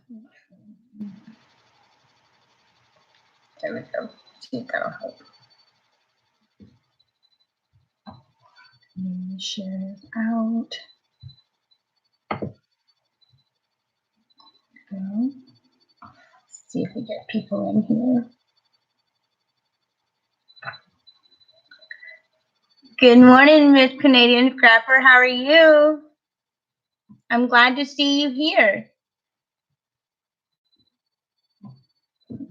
There we go. See if that'll help. Share out. Go. See if we get people in here. Good morning, Miss Canadian Scrapper. How are you? I'm glad to see you here.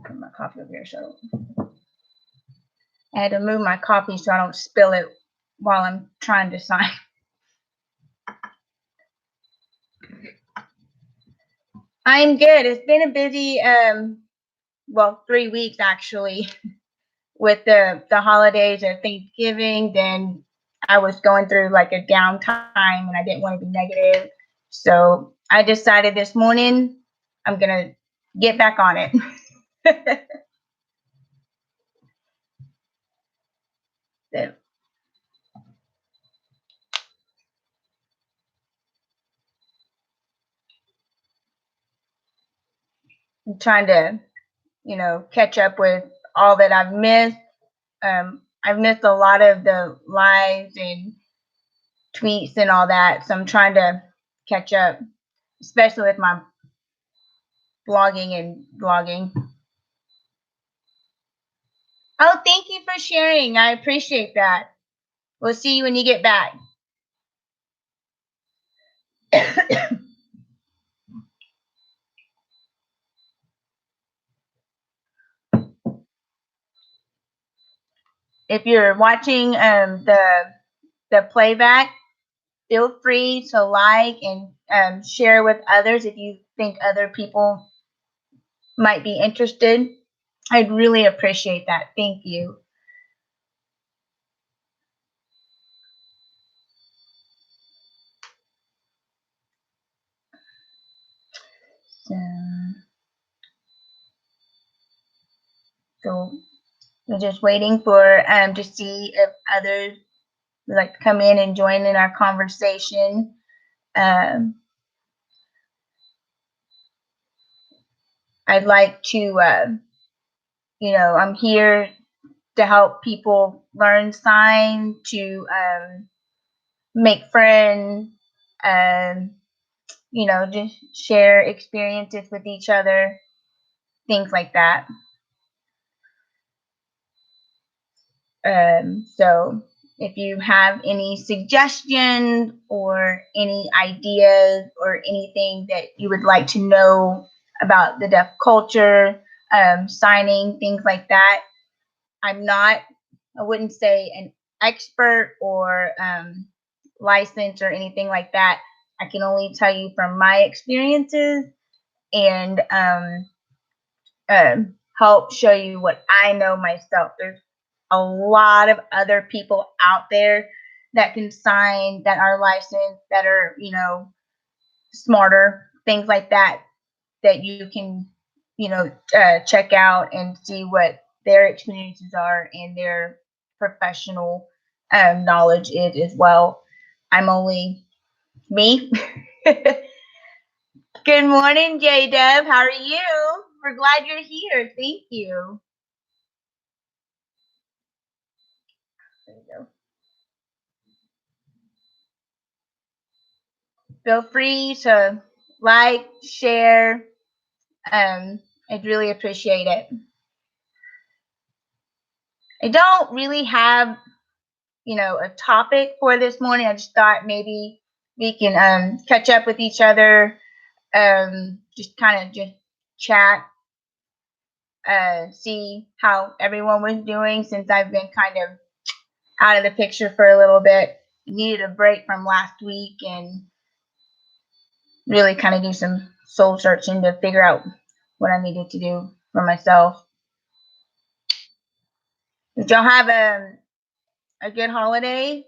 Put my coffee over here, so I had to move my coffee so I don't spill it while I'm trying to sign. I'm good. It's been a busy, 3 weeks actually, with the holidays and Thanksgiving. Then I was going through like a downtime and I didn't want to be negative. So I decided this morning I'm going to get back on it. So, I'm trying to, catch up with all that I've missed. I've missed a lot of the lives and tweets and all that. So I'm trying to catch up, especially with my blogging and vlogging. Oh, thank you for sharing. I appreciate that. We'll see you when you get back. If you're watching the playback, feel free to like and share with others if you think other people might be interested. I'd really appreciate that. Thank you. So we're just waiting for to see if others would like to come in and join in our conversation. I'd like to, I'm here to help people learn sign, to make friends, just share experiences with each other, things like that. So if you have any suggestions or any ideas or anything that you would like to know about the deaf culture, signing, things like that, I wouldn't say an expert or licensed or anything like that. I can only tell you from my experiences and help show you what I know myself. There's a lot of other people out there that can sign, that are licensed, that are, smarter, things like that, that you can, check out and see what their experiences are and their professional knowledge is as well. I'm only me. Good morning, J Deb. How are you? We're glad you're here. Thank you. There you go. Feel free to like, share. I'd really appreciate it. I don't really have, a topic for this morning. I just thought maybe we can catch up with each other, just kind of just chat, see how everyone was doing since I've been kind of out of the picture for a little bit. Needed a break from last week and really kind of do some soul searching to figure out what I needed to do for myself. Did y'all have a good holiday?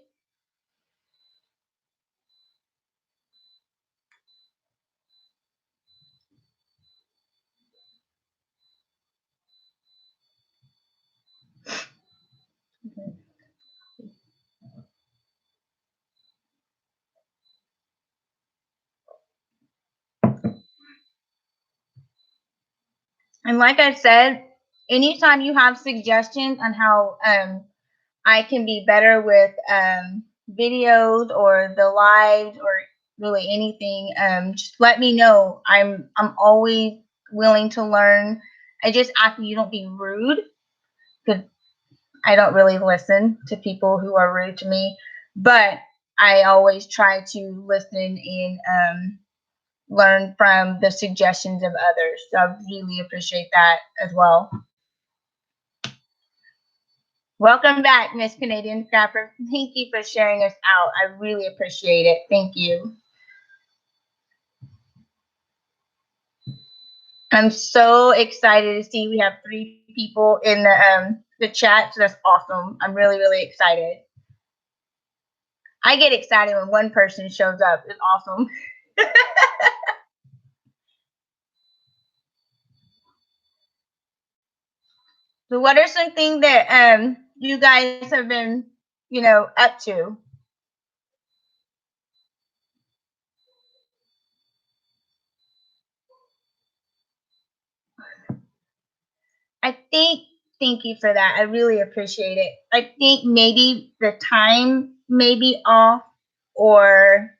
And like I said, anytime you have suggestions on how I can be better with videos or the lives or really anything, just let me know. I'm always willing to learn. I just ask you don't be rude because I don't really listen to people who are rude to me, but I always try to listen and learn from the suggestions of others. So I really appreciate that as well. Welcome back, Miss Canadian Scrapper. Thank you for sharing us out. I really appreciate it. Thank you. I'm so excited to see we have 3 people in the chat. So that's awesome. I'm really, really excited. I get excited when one person shows up. It's awesome. So what are some things that you guys have been, up to? I think thank you for that. I really appreciate it. I think maybe the time may be off or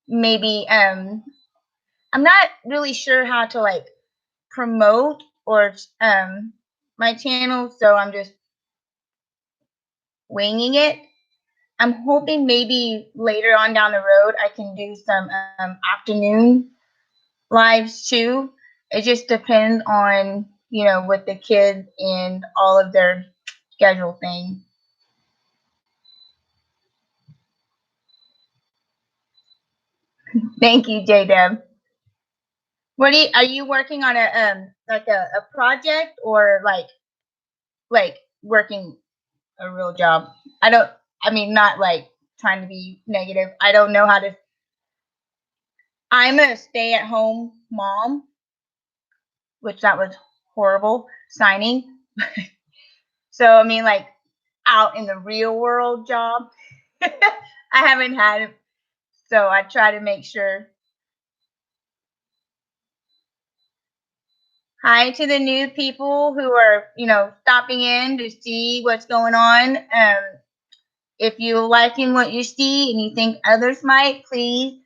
maybe I'm not really sure how to like promote or my channel, so I'm just winging it. I'm hoping maybe later on down the road I can do some afternoon lives too. It just depends on, with the kids and all of their schedule things. Thank you, J Deb. Are you working on like a project or like working a real job? I mean not like trying to be negative. I don't know how to I'm a stay-at-home mom, which that was horrible signing. So I mean like out in the real world job. I haven't had it, so I try to make sure. Hi to the new people who are, stopping in to see what's going on. If you're liking what you see and you think others might, please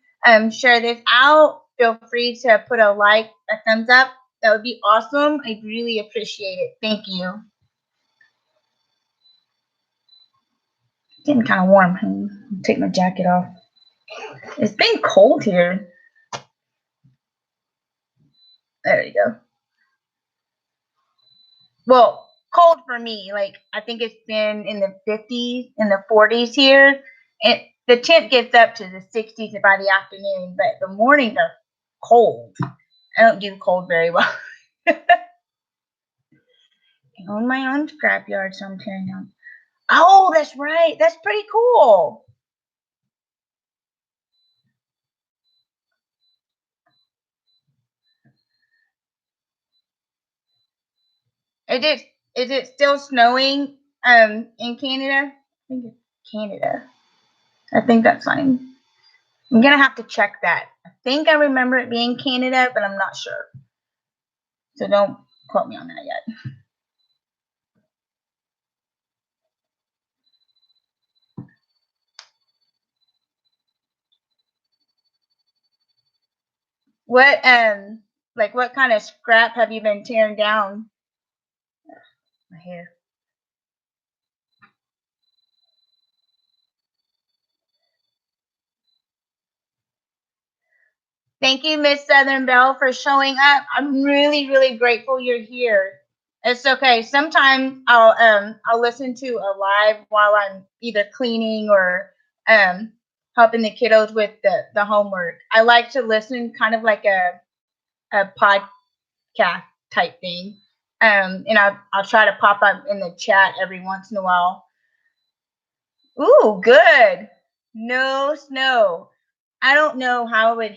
share this out. Feel free to put a like, a thumbs up. That would be awesome. I'd really appreciate it. Thank you. It's getting kind of warm. Take my jacket off. It's been cold here. There you go. Well, cold for me. Like I think it's been in the 50s, in the 40s here. The temp gets up to the 60s by the afternoon, but the mornings are cold. I don't do cold very well. I own my own scrapyard, so I'm tearing down. Oh, that's right. That's pretty cool. Is it still snowing in Canada? I think it's Canada. I think that's fine. I'm gonna have to check that. I think I remember it being Canada, but I'm not sure. So don't quote me on that yet. What what kind of scrap have you been tearing down? My hair. Thank you, Miss Southern Belle, for showing up. I'm really, really grateful you're here. It's okay. Sometimes I'll listen to a live while I'm either cleaning or helping the kiddos with the homework. I like to listen kind of like a podcast type thing. And I'll try to pop up in the chat every once in a while. Ooh, good. No snow. I don't know how it would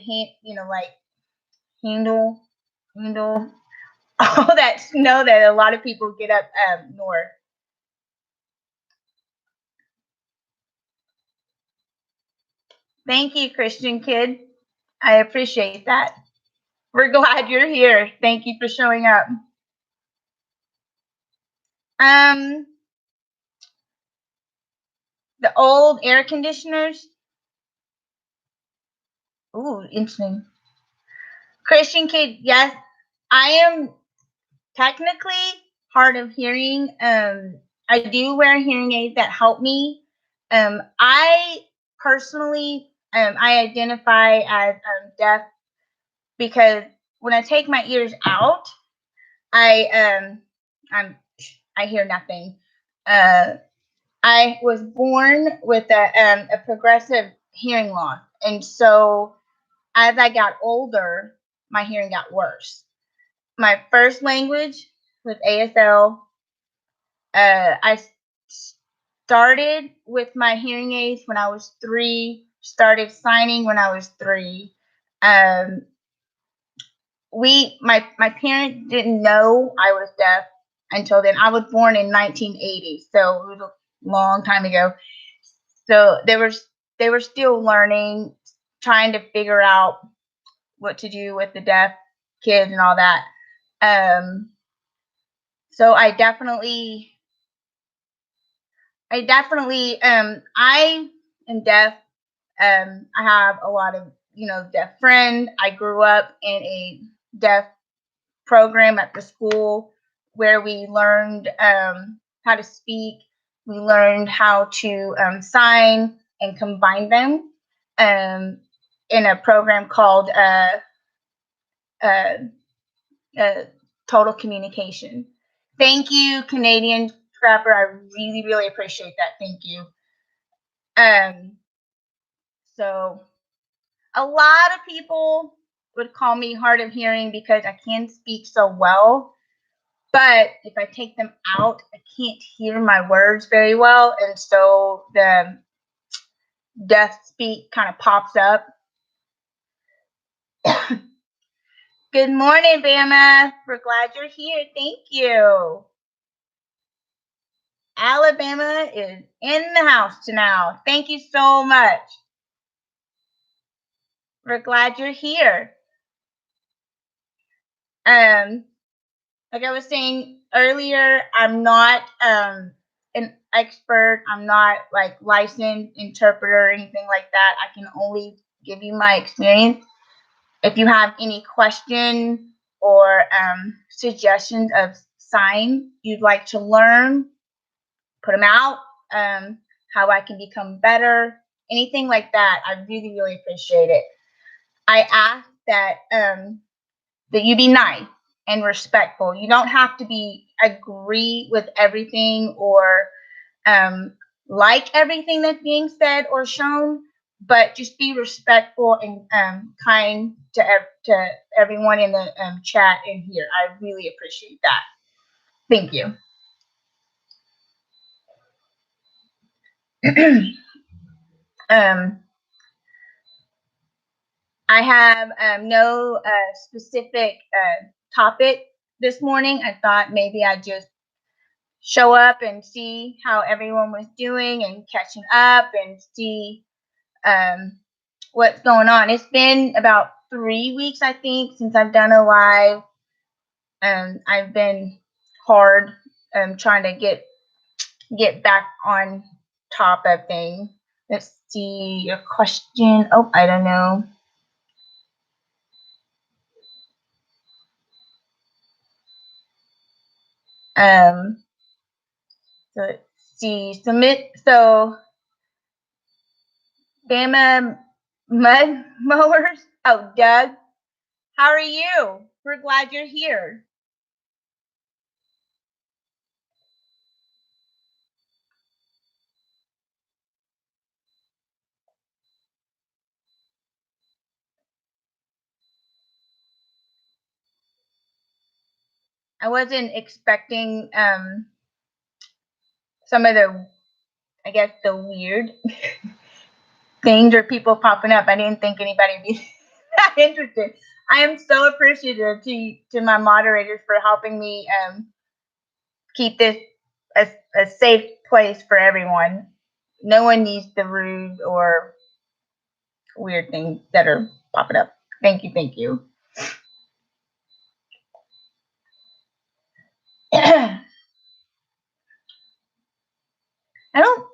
handle handle all that snow that a lot of people get up north. Thank you, Christian kid. I appreciate that. We're glad you're here. Thank you for showing up. Um, the old air conditioners. Ooh, interesting. Christian kid, yes, I am technically hard of hearing. I do wear hearing aids that help me. I personally, I identify as deaf because when I take my ears out, I I'm I hear nothing. Uh, I was born with a progressive hearing loss, and so as I got older, my hearing got worse. My first language was ASL. I started with my hearing aids when I was 3. Started signing when I was 3. Um, my parents didn't know I was deaf until then. I was born in 1980, so it was a long time ago. So they were still learning, trying to figure out what to do with the deaf kids and all that. Um, so I am deaf. I have a lot of deaf friends. I grew up in a deaf program at the school where we learned how to speak. We learned how to sign and combine them um, in a program called uh, uh, Total Communication. Thank you, Canadian Scrapper. I really, really appreciate that. Thank you. Um, so a lot of people would call me hard of hearing because I can speak so well. But if I take them out, I can't hear my words very well. And so the deaf speak kind of pops up. Good morning, Bama. We're glad you're here. Thank you. Alabama is in the house now. Thank you so much. We're glad you're here. Like I was saying earlier, I'm not an expert. I'm not like licensed interpreter or anything like that. I can only give you my experience. If you have any question or suggestions of sign you'd like to learn, put them out. How I can become better, anything like that, I really, really appreciate it. I ask that you be nice and respectful. You don't have to be agree with everything or um, like everything that's being said or shown, but just be respectful and kind to everyone in the chat in here. I really appreciate that. Thank you. um, I have no specific topic this morning. I thought maybe I'd just show up and see how everyone was doing and catching up and see um, what's going on. It's been about 3 weeks, I think, since I've done a live. I've been hard trying to get back on top of things. Let's see your question. Oh, I don't know. So let's see. Submit. So Bama mud mowers. Oh, Doug, how are you? We're glad you're here. I wasn't expecting some of the, I guess, the weird things or people popping up. I didn't think anybody would be that interested. I am so appreciative to my moderators for helping me keep this a safe place for everyone. No one needs the rude or weird things that are popping up. Thank you, thank you.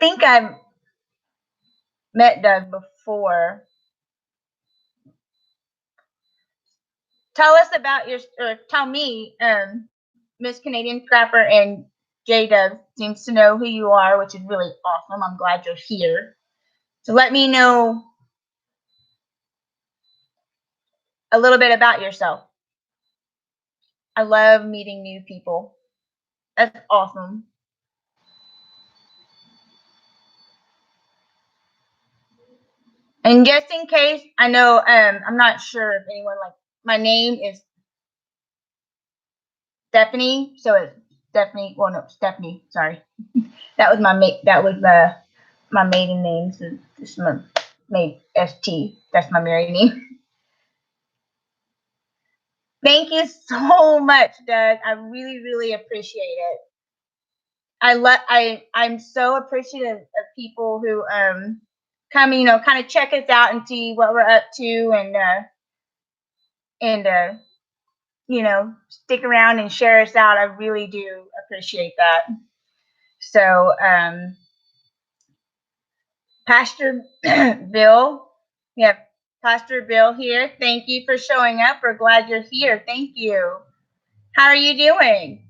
think I've met Doug before. Tell us about or tell me, Miss Canadian Scrapper and J Doug seems to know who you are, which is really awesome. I'm glad you're here. So let me know a little bit about yourself. I love meeting new people. That's awesome. And just in case, I know I'm not sure if anyone my name is Stephanie, so it's Stephanie. Well, no, Stephanie. Sorry, that was my maiden name. So this is my ST. That's my married name. Thank you so much, Doug. I really, really appreciate it. I'm so appreciative of people who come, kind of check us out and see what we're up to, and stick around and share us out. I really do appreciate that. So, Pastor Bill, we have Pastor Bill here. Thank you for showing up. We're glad you're here. Thank you. How are you doing?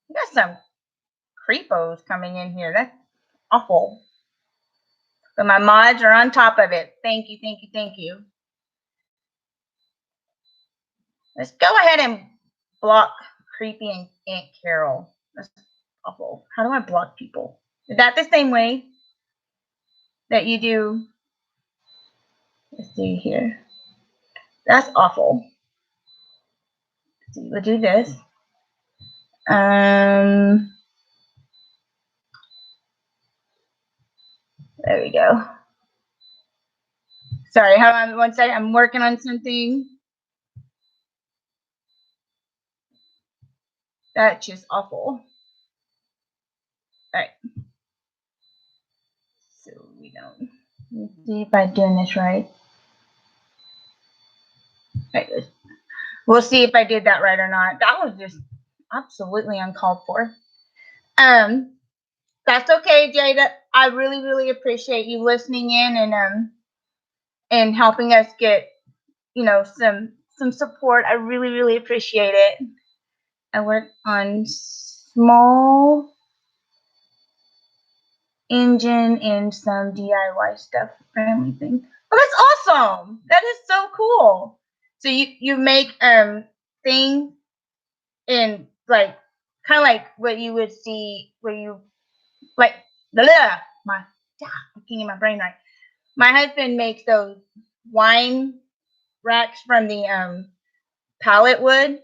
We got some creepos coming in here. That's awful. But my mods are on top of it. Thank you, thank you, thank you. Let's go ahead and block Creepy and Aunt Carol. That's awful. How do I block people? Is that the same way that you do? Let's see here. That's awful. Let's see, we'll do this. There we go. Sorry, hold on one second. I'm working on something. That's just awful. All right. So we don't. Let's see if I'm doing this right. Right. We'll see if I did that right or not. That was just absolutely uncalled for. That's okay, Jada. I really, really appreciate you listening in and helping us get, some support. I really, really appreciate it. I work on small engine and some DIY stuff, family thing. Oh, that's awesome. That is so cool. So you make things in kind of like what you would see where you like I can't get my brain right. My husband makes those wine racks from the pallet wood,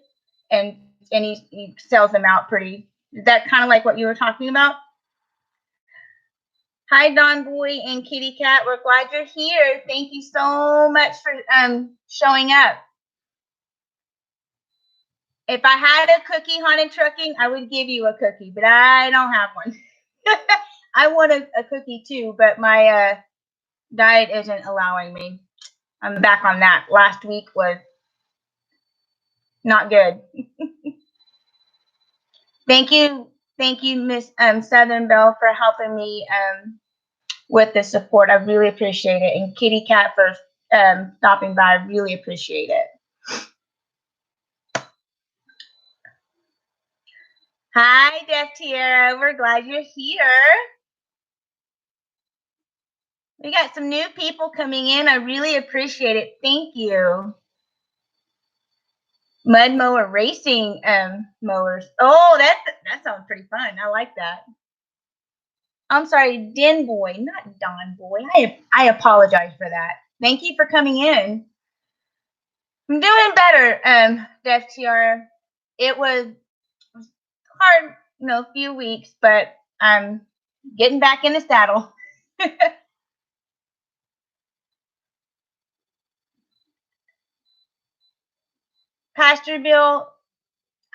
and he sells them out pretty. Is that kind of like what you were talking about? Hi, Don Boy and Kitty Cat. We're glad you're here. Thank you so much for showing up. If I had a cookie, Haunted Trucking, I would give you a cookie, but I don't have one. I want a cookie too, but my diet isn't allowing me. I'm back on that. Last week was not good. Thank you, Miss Southern Belle, for helping me with the support. I really appreciate it, and Kitty Cat for stopping by. I really appreciate it. Hi, Deaf Tiara. We're glad you're here. We got some new people coming in. I really appreciate it. Thank you. Mud mower racing mowers. Oh, that sounds pretty fun. I like that. I'm sorry, Den Boy, not Don Boy. I apologize for that. Thank you for coming in. I'm doing better, Deaf Tiara. It was hard, a few weeks, but I'm getting back in the saddle. Pastor Bill,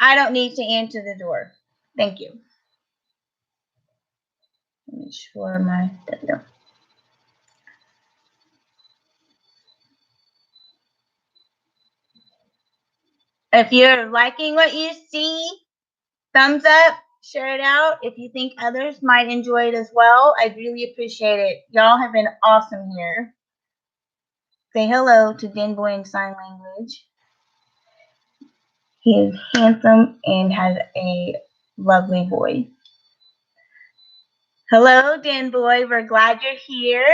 I don't need to answer the door. Thank you. Let me sure there we go. If you're liking what you see, thumbs up. share it out if you think others might enjoy it as well. I'd really appreciate it. Y'all have been awesome here. Say hello to Den Boy in sign language. He is handsome and has a lovely voice. Hello, Den Boy. We're glad you're here.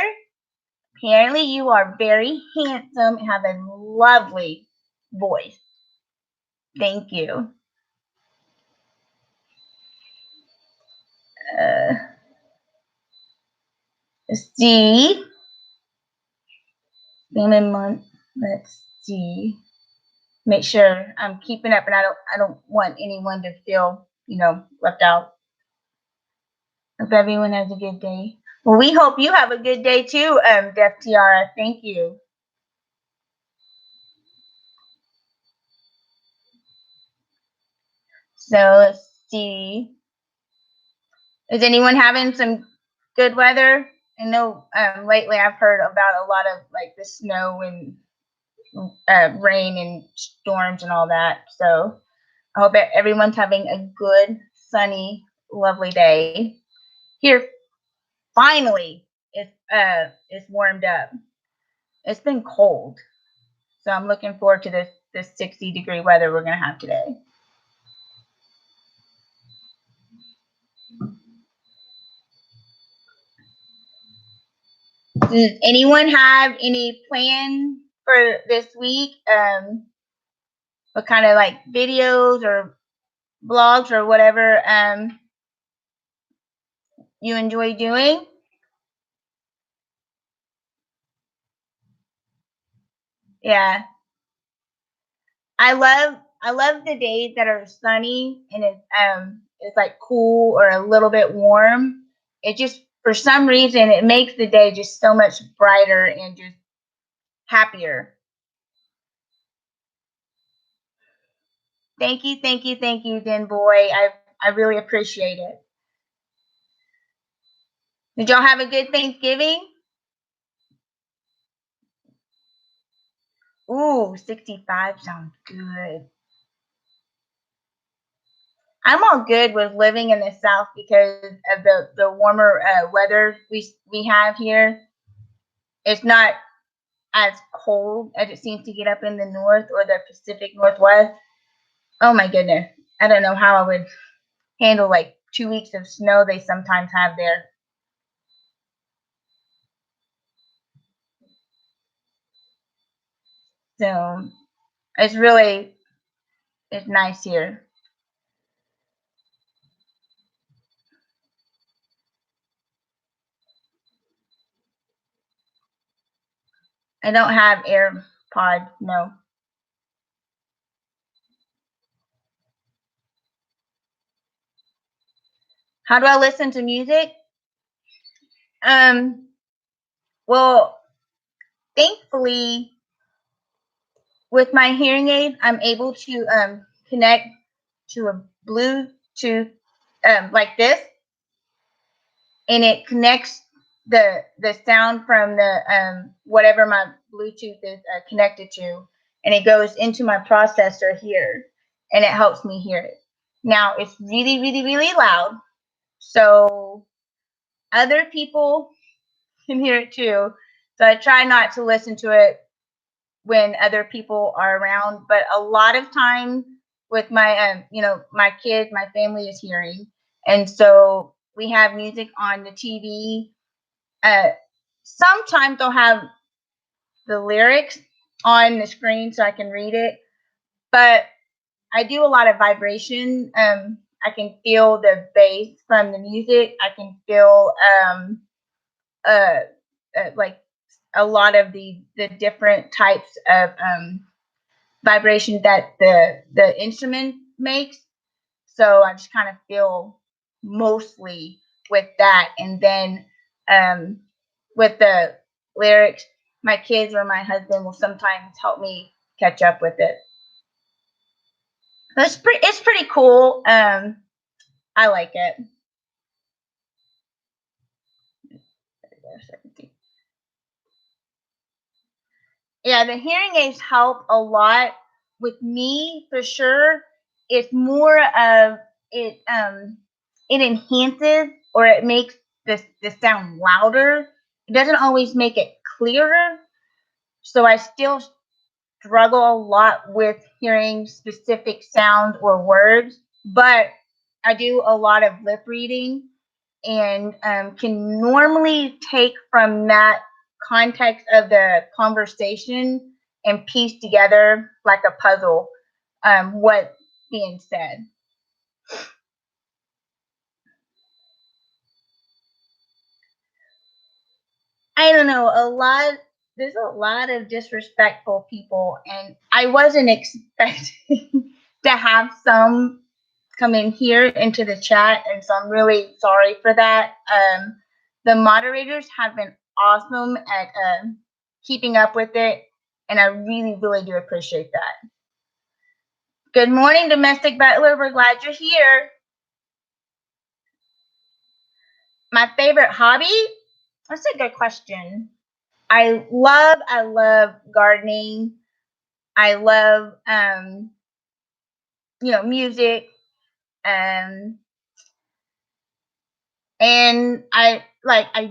Apparently, you are very handsome and have a lovely voice. Thank you. Let's see. Name month. Let's see. Make sure I'm keeping up, and I don't want anyone to feel left out. Hope everyone has a good day. Well, we hope you have a good day too, Deaf Tiara. Thank you. So let's see. Is anyone having some good weather? I know lately I've heard about a lot of like the snow and rain and storms and all that. So I hope everyone's having a good, sunny, lovely day. Here, finally, it's warmed up. It's been cold, so I'm looking forward to this 60-degree weather we're gonna have today. Does anyone have any plan for this week? What kind of like videos or blogs or whatever you enjoy doing? Yeah, I love the days that are sunny and it's like cool or a little bit warm. It just for some reason it makes the day just so much brighter and just happier. Thank you, Den Boy. I really appreciate it. Did y'all have a good Thanksgiving? Ooh, 65 sounds good. I'm all good with living in the South because of the warmer weather we have here. It's not as cold as it seems to get up in the north or the Pacific Northwest. Oh my goodness. I don't know how I would handle like 2 weeks of snow they sometimes have there. So it's nice here. I don't have AirPods, no. How do I listen to music? Um, well, thankfully, with my hearing aid, I'm able to connect to a Bluetooth like this, and it connects the sound from the whatever my Bluetooth is connected to, and it goes into my processor here, and it helps me hear it. Now it's really, really, really loud, so other people can hear it too. So I try not to listen to it when other people are around, but a lot of times with my my kids, my family is hearing, and so we have music on the TV. uh Sometimes they'll have the lyrics on the screen so I can read it, but I do a lot of vibration. I can feel the bass from the music. I can feel uh, like a lot of the different types of vibration that the instrument makes. So I just kind of feel mostly with that, and then um, with the lyrics, my kids or my husband will sometimes help me catch up with it. It's pretty cool. I like it. Yeah, the hearing aids help a lot with me for sure. It's more of it. it enhances or it makes the sound louder. It doesn't always make it clearer. So I still struggle a lot with hearing specific sounds or words, but I do a lot of lip reading and can normally take from that context of the conversation and piece together like a puzzle what's being said. I don't know, there's a lot of disrespectful people, and I wasn't expecting to have some come in here into the chat, and so I'm really sorry for that. The moderators have been awesome at keeping up with it, and I really, really do appreciate that. Good morning, Domestic Butler. We're glad you're here. My favorite hobby? That's a good question. I love gardening. I love music. And I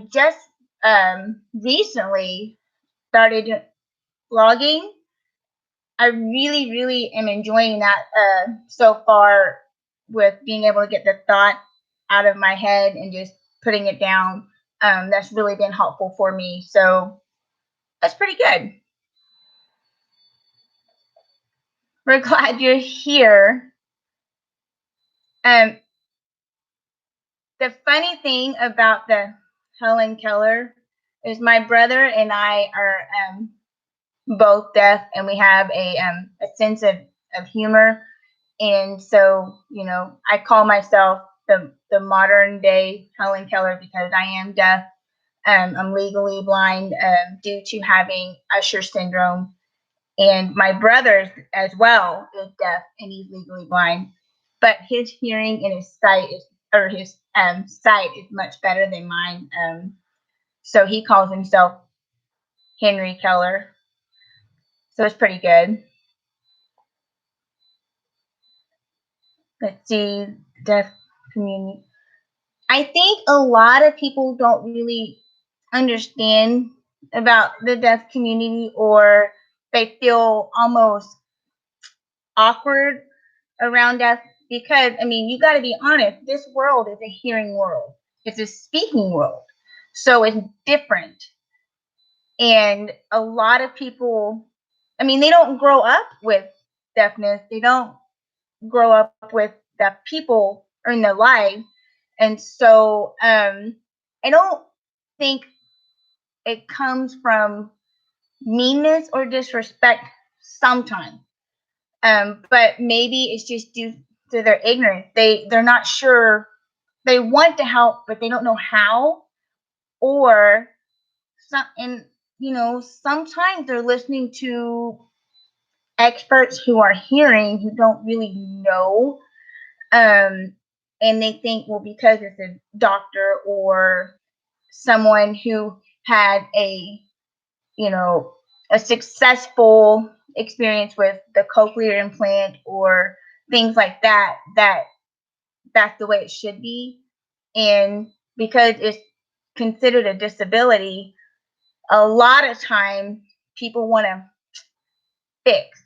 just recently started blogging. I really, really am enjoying that so far with being able to get the thought out of my head and just putting it down. That's really been helpful for me. So that's pretty good. We're glad you're here. The funny thing about the Helen Keller is my brother and I are both deaf, and we have a sense of humor. And so, I call myself the modern day Helen Keller because I am deaf. I'm legally blind due to having Usher syndrome. And my brother as well is deaf and he's legally blind. But his hearing and his sight is much better than mine. So he calls himself Henry Keller. So it's pretty good. Let's see, deaf community. I think a lot of people don't really understand about the deaf community, or they feel almost awkward around deaf because, you got to be honest, this world is a hearing world. It's a speaking world. So it's different. And a lot of people, they don't grow up with deafness. They don't grow up with deaf people in their life. And so I don't think it comes from meanness or disrespect sometimes. But maybe it's just due to their ignorance. They're not sure. They want to help, but they don't know how. Or sometimes they're listening to experts who are hearing who don't really know. And they think, well, because it's a doctor or someone who had a successful experience with the cochlear implant or things like that's the way it should be. And because it's considered a disability, a lot of time people want to fix,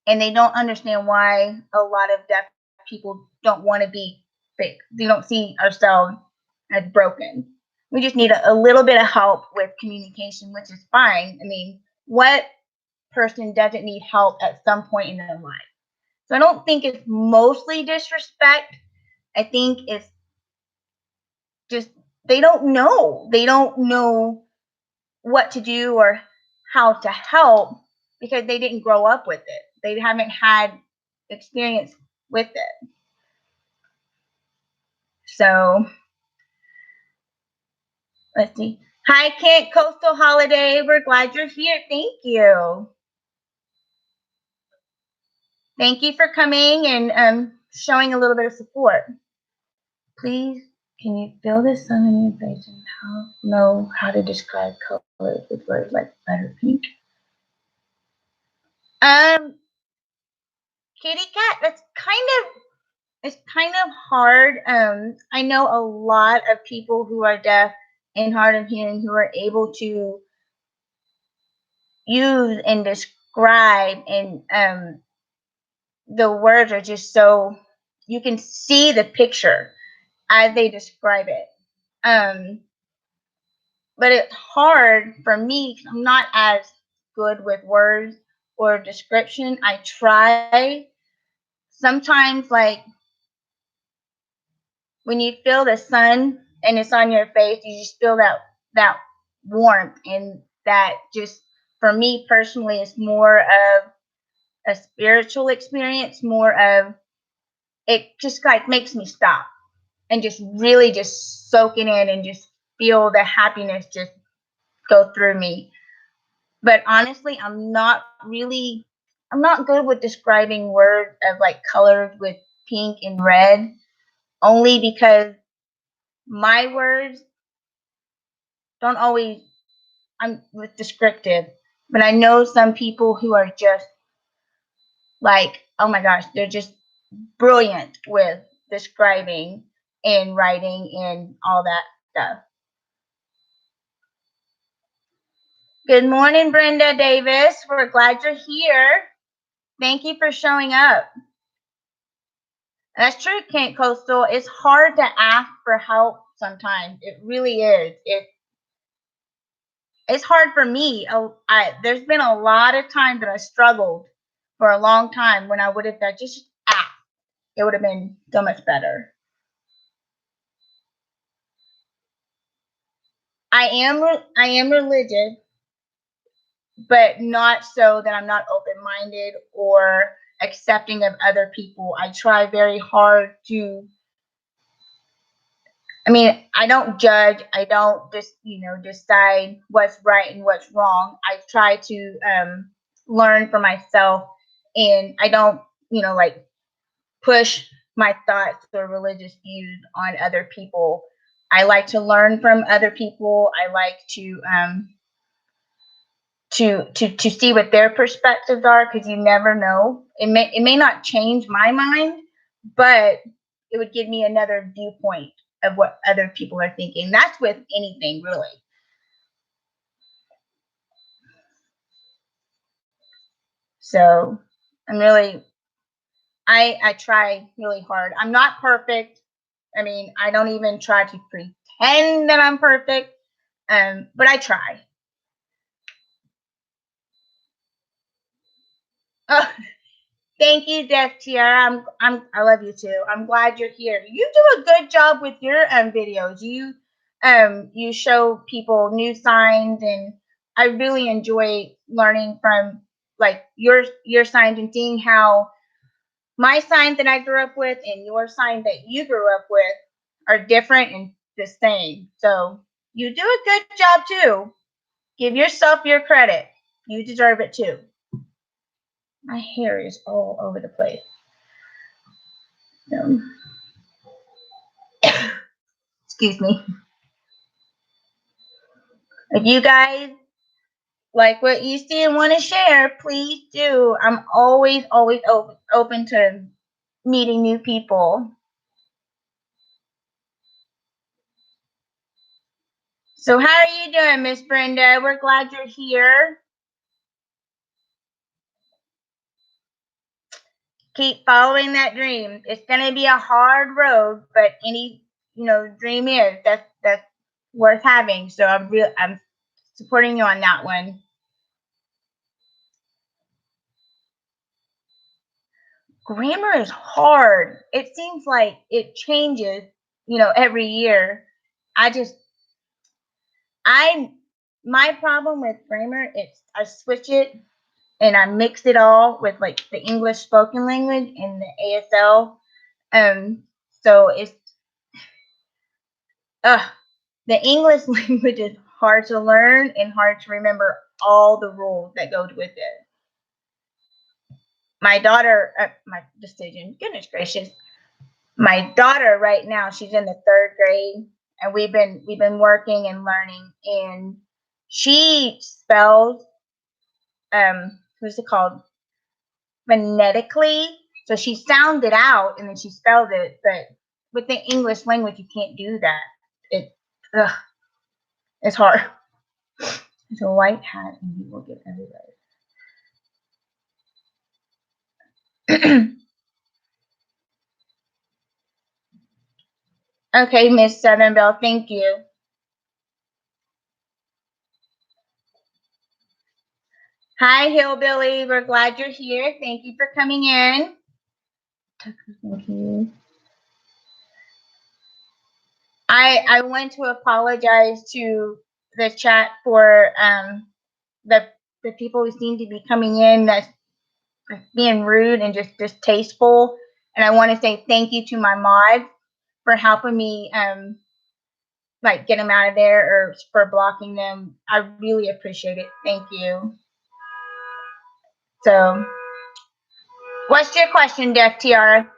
and they don't understand why a lot of deaf people don't want to be fixed. They don't see ourselves as broken. We just need a little bit of help with communication, which is fine. What person doesn't need help at some point in their life? So I don't think it's mostly disrespect. I think it's just they don't know. They don't know what to do or how to help because they didn't grow up with it. They haven't had experience with it. So let's see. Hi, Kent Coastal Holiday. We're glad you're here. Thank you. Thank you for coming and showing a little bit of support. Please, can you feel the sun in your face and know how to describe colors with words like butter pink? Kitty cat, that's kind of it's kind of hard. I know a lot of people who are deaf and hard of hearing who are able to use and describe, and the words are just so you can see the picture as they describe it. Um, but it's hard for me. I'm not as good with words or description. I try sometimes, like when you feel the sun and it's on your face, you just feel that warmth, and that just for me personally is more of a spiritual experience, more of it just like makes me stop and just really just soak it in and just feel the happiness just go through me. But honestly, I'm not good with describing words of like colors with pink and red, only because my words don't always I'm with descriptive. But I know some people who are just like, oh my gosh, they're just brilliant with describing and writing and all that stuff. Good morning, Brenda Davis. We're glad you're here. Thank you for showing up. That's true, Kent Coastal. It's hard to ask for help sometimes. It really is. It's hard for me. There's been a lot of times that I struggled for a long time when I would have just asked. It would have been so much better. I am religious, but not so that I'm not open-minded or accepting of other people. I try very hard to I mean, I don't judge. I don't just, decide what's right and what's wrong. I try to learn for myself, and I don't, like push my thoughts or religious views on other people. I like to learn from other people. I like to see what their perspectives are, because you never know. It may not change my mind, but it would give me another viewpoint of what other people are thinking. That's with anything, really. So I'm really I try really hard. I'm not perfect. I mean, I don't even try to pretend that I'm perfect. But I try. Oh, thank you, Deaf Tiara. I love you too. I'm glad you're here. You do a good job with your videos. You show people new signs, and I really enjoy learning from like your signs and seeing how my sign that I grew up with and your sign that you grew up with are different and the same. So you do a good job too. Give yourself your credit. You deserve it too. My hair is all over the place. So, excuse me. If you guys like what you see and want to share, please do. I'm always open to meeting new people. So how are you doing, Miss Brenda? We're glad you're here. Keep following that dream. It's gonna be a hard road, but any dream is that's worth having. So I'm supporting you on that one. Grammar is hard. It seems like it changes, every year. I just I my problem with grammar is I switch it and I mix it all with like the English spoken language and the ASL. Um, so it's uh the English language is hard to learn and hard to remember all the rules that go with it. My daughter, my decision, goodness gracious, my daughter right now, she's in the third grade, and we've been working and learning, and she spells what's it called, phonetically, So she sounded out and then she spelled it, but with the English language, you can't do that. Ugh, it's hard. It's a white hat and you will get everybody. Okay, Miss Southern Belle, thank you. Hi, Hillbilly. We're glad you're here. Thank you for coming in. Thank you. I want to apologize to the chat for the people who seem to be coming in that's being rude and just distasteful. And I want to say thank you to my mod for helping me like get them out of there or for blocking them. I really appreciate it. Thank you. So, what's your question, Deaf Tiara?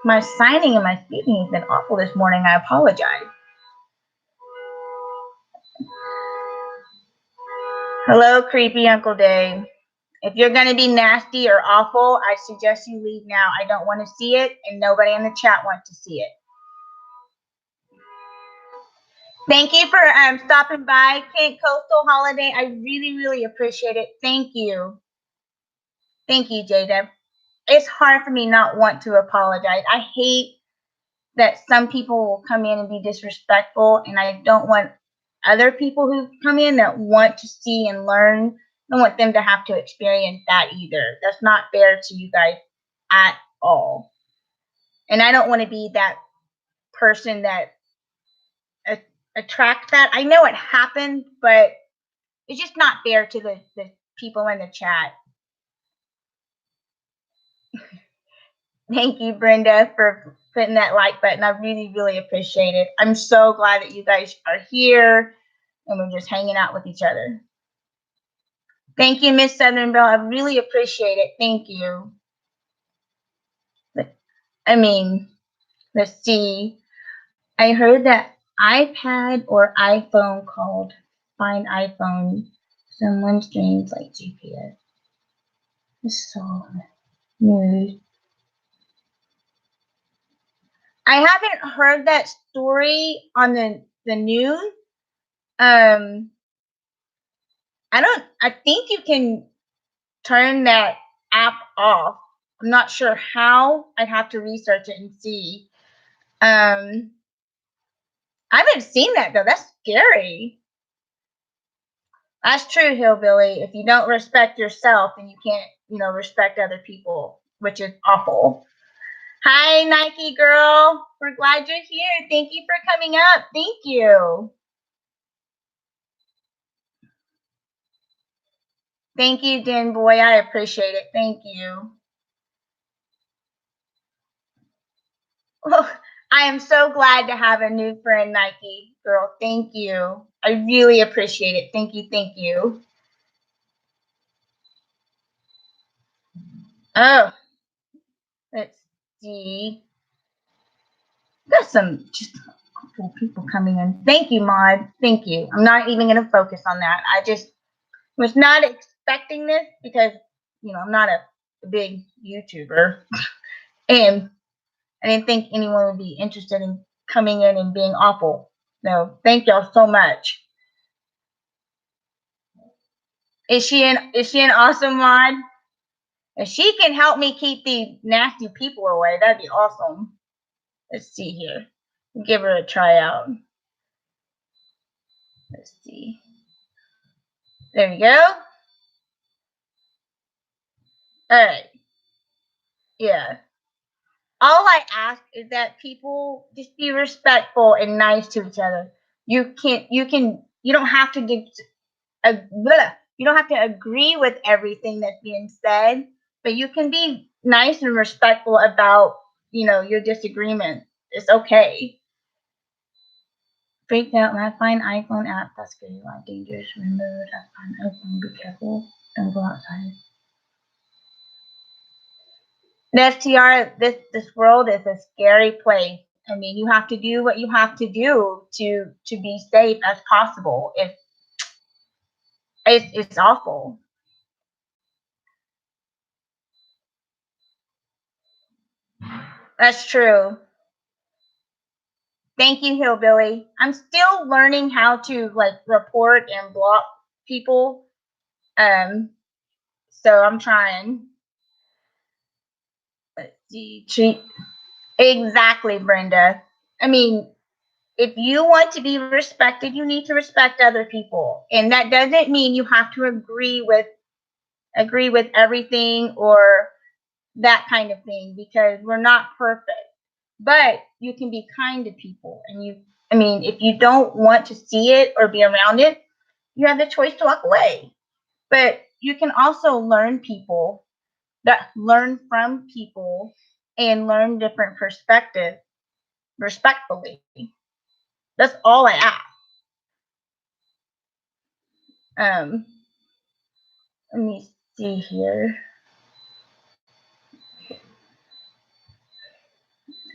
My signing and my speaking has been awful this morning. I apologize. Hello, creepy Uncle Dave. If you're going to be nasty or awful, I suggest you leave now. I don't want to see it, and nobody in the chat wants to see it. Thank you for stopping by, Kent Coastal Holiday. I really, really appreciate it. Thank you. Thank you, J-Deb. It's hard for me not want to apologize. I hate that some people will come in and be disrespectful, and I don't want other people who come in that want to see and learn, I don't want them to have to experience that either. That's not fair to you guys at all. And I don't want to be that person that attracts that. I know it happened, but it's just not fair to the people in the chat. Thank you, Brenda, for putting that like button. I really, really appreciate it. I'm so glad that you guys are here and we're just hanging out with each other. Thank you, Miss Southern Belle. I really appreciate it. Thank you. I mean, let's see. I heard that iPad or iPhone called Find iPhone. Someone streams like GPS. It's so news. I haven't heard that story on the news. I think you can turn that app off. I'm not sure how. I'd have to research it and see. I haven't seen that though. That's scary. That's true, Hillbilly. If you don't respect yourself, then you can't, respect other people, which is awful. Hi, Nike girl. We're glad you're here. Thank you for coming up. Thank you. Thank you, Den Boy. I appreciate it. Thank you. Well, I am so glad to have a new friend, Nike girl. Thank you. I really appreciate it. Thank you. Thank you. Oh, let's see. Got some just awful people coming in. Thank you, Maud. Thank you. I'm not even going to focus on that. I just was not expecting this because, I'm not a big YouTuber. And I didn't think anyone would be interested in coming in and being awful. So thank y'all so much. Is she an awesome mod? If she can help me keep these nasty people away, that'd be awesome. Let's see here. Give her a tryout. Let's see. There we go. All right. Yeah. All I ask is that people just be respectful and nice to each other. You don't have to you don't have to agree with everything that's being said, but you can be nice and respectful about, your disagreement. It's okay. Freaked out when I find iPhone app. That's very dangerous. Remote. I find iPhone. Be careful. Don't go outside. The FTR, this world is a scary place. I mean, you have to do what you have to do to be safe as possible. It's awful. That's true. Thank you, Hillbilly. I'm still learning how to like report and block people. Um, so I'm trying. Let's see. Treat exactly, Brenda. I mean, if you want to be respected, you need to respect other people, and that doesn't mean you have to agree with everything or that kind of thing because we're not perfect. But you can be kind to people, and I mean, if you don't want to see it or be around it, you have the choice to walk away. But you can also learn from people and learn different perspectives respectfully. That's all I ask. Um, Let me see here.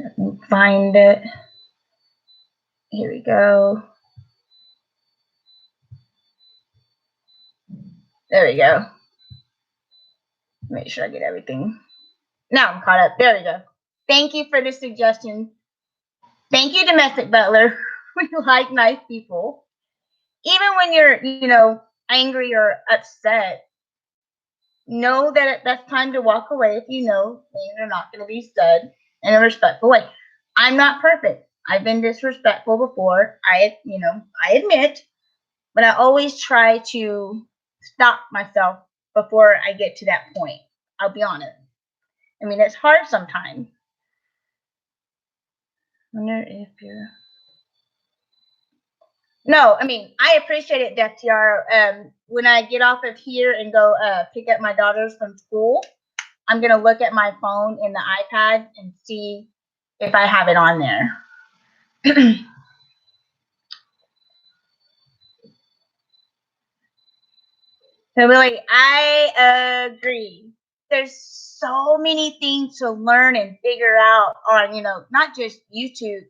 Let me find it. Here we go. There we go. Make sure I get everything. Now I'm caught up. There we go. Thank you for the suggestion. Thank you, Domestic Butler. We like nice people. Even when you're, angry or upset, know that that's time to walk away if you know things are not going to be said in a respectful way. I'm not perfect. I've been disrespectful before. I admit, but I always try to stop myself before I get to that point. I'll be honest. I mean, it's hard sometimes. I wonder if you're. No, I mean, I appreciate it, Def when I get off of here and go pick up my daughters from school, I'm going to look at my phone and the iPad and see if I have it on there. So, really, I agree. There's so many things to learn and figure out on, not just YouTube,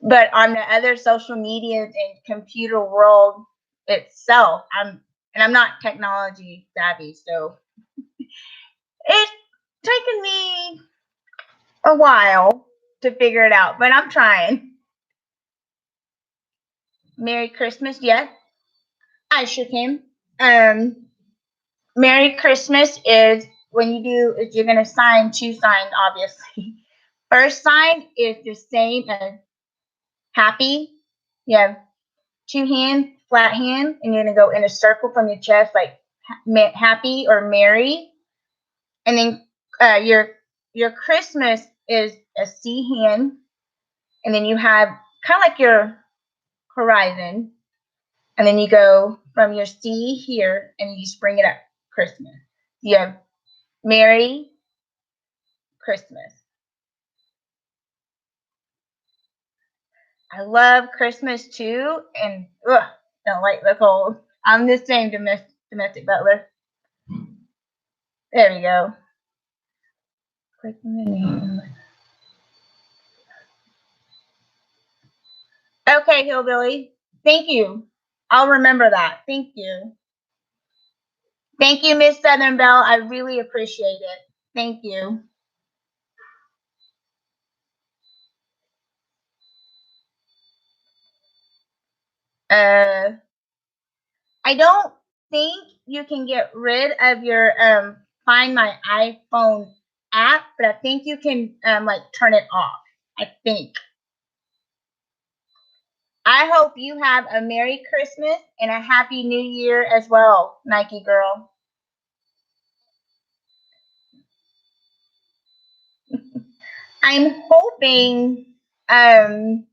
but on the other social medias and computer world itself. I'm not technology savvy, so it's taken me a while to figure it out, but I'm trying. Merry Christmas, yes. I shook him. Um, Merry Christmas is when you're gonna sign two signs, obviously. First sign is the same as happy. You have two hands, flat hand, and you're gonna go in a circle from your chest, like happy or merry. And then your Christmas is a C hand, and then you have kind of like your horizon, and then you go from your C here, and you just bring it up. Christmas. You have Merry Christmas. I love Christmas too, and don't like the cold. I'm the same domestic butler. There we go. Click the name. Okay, Hillbilly. Thank you. I'll remember that. Thank you. Thank you, Miss Southern Belle. I really appreciate it. Thank you. I don't think you can get rid of your Find My iPhone app, but I think you can like turn it off. I think. I hope you have a Merry Christmas and a Happy New Year as well, Nike girl. I'm hoping um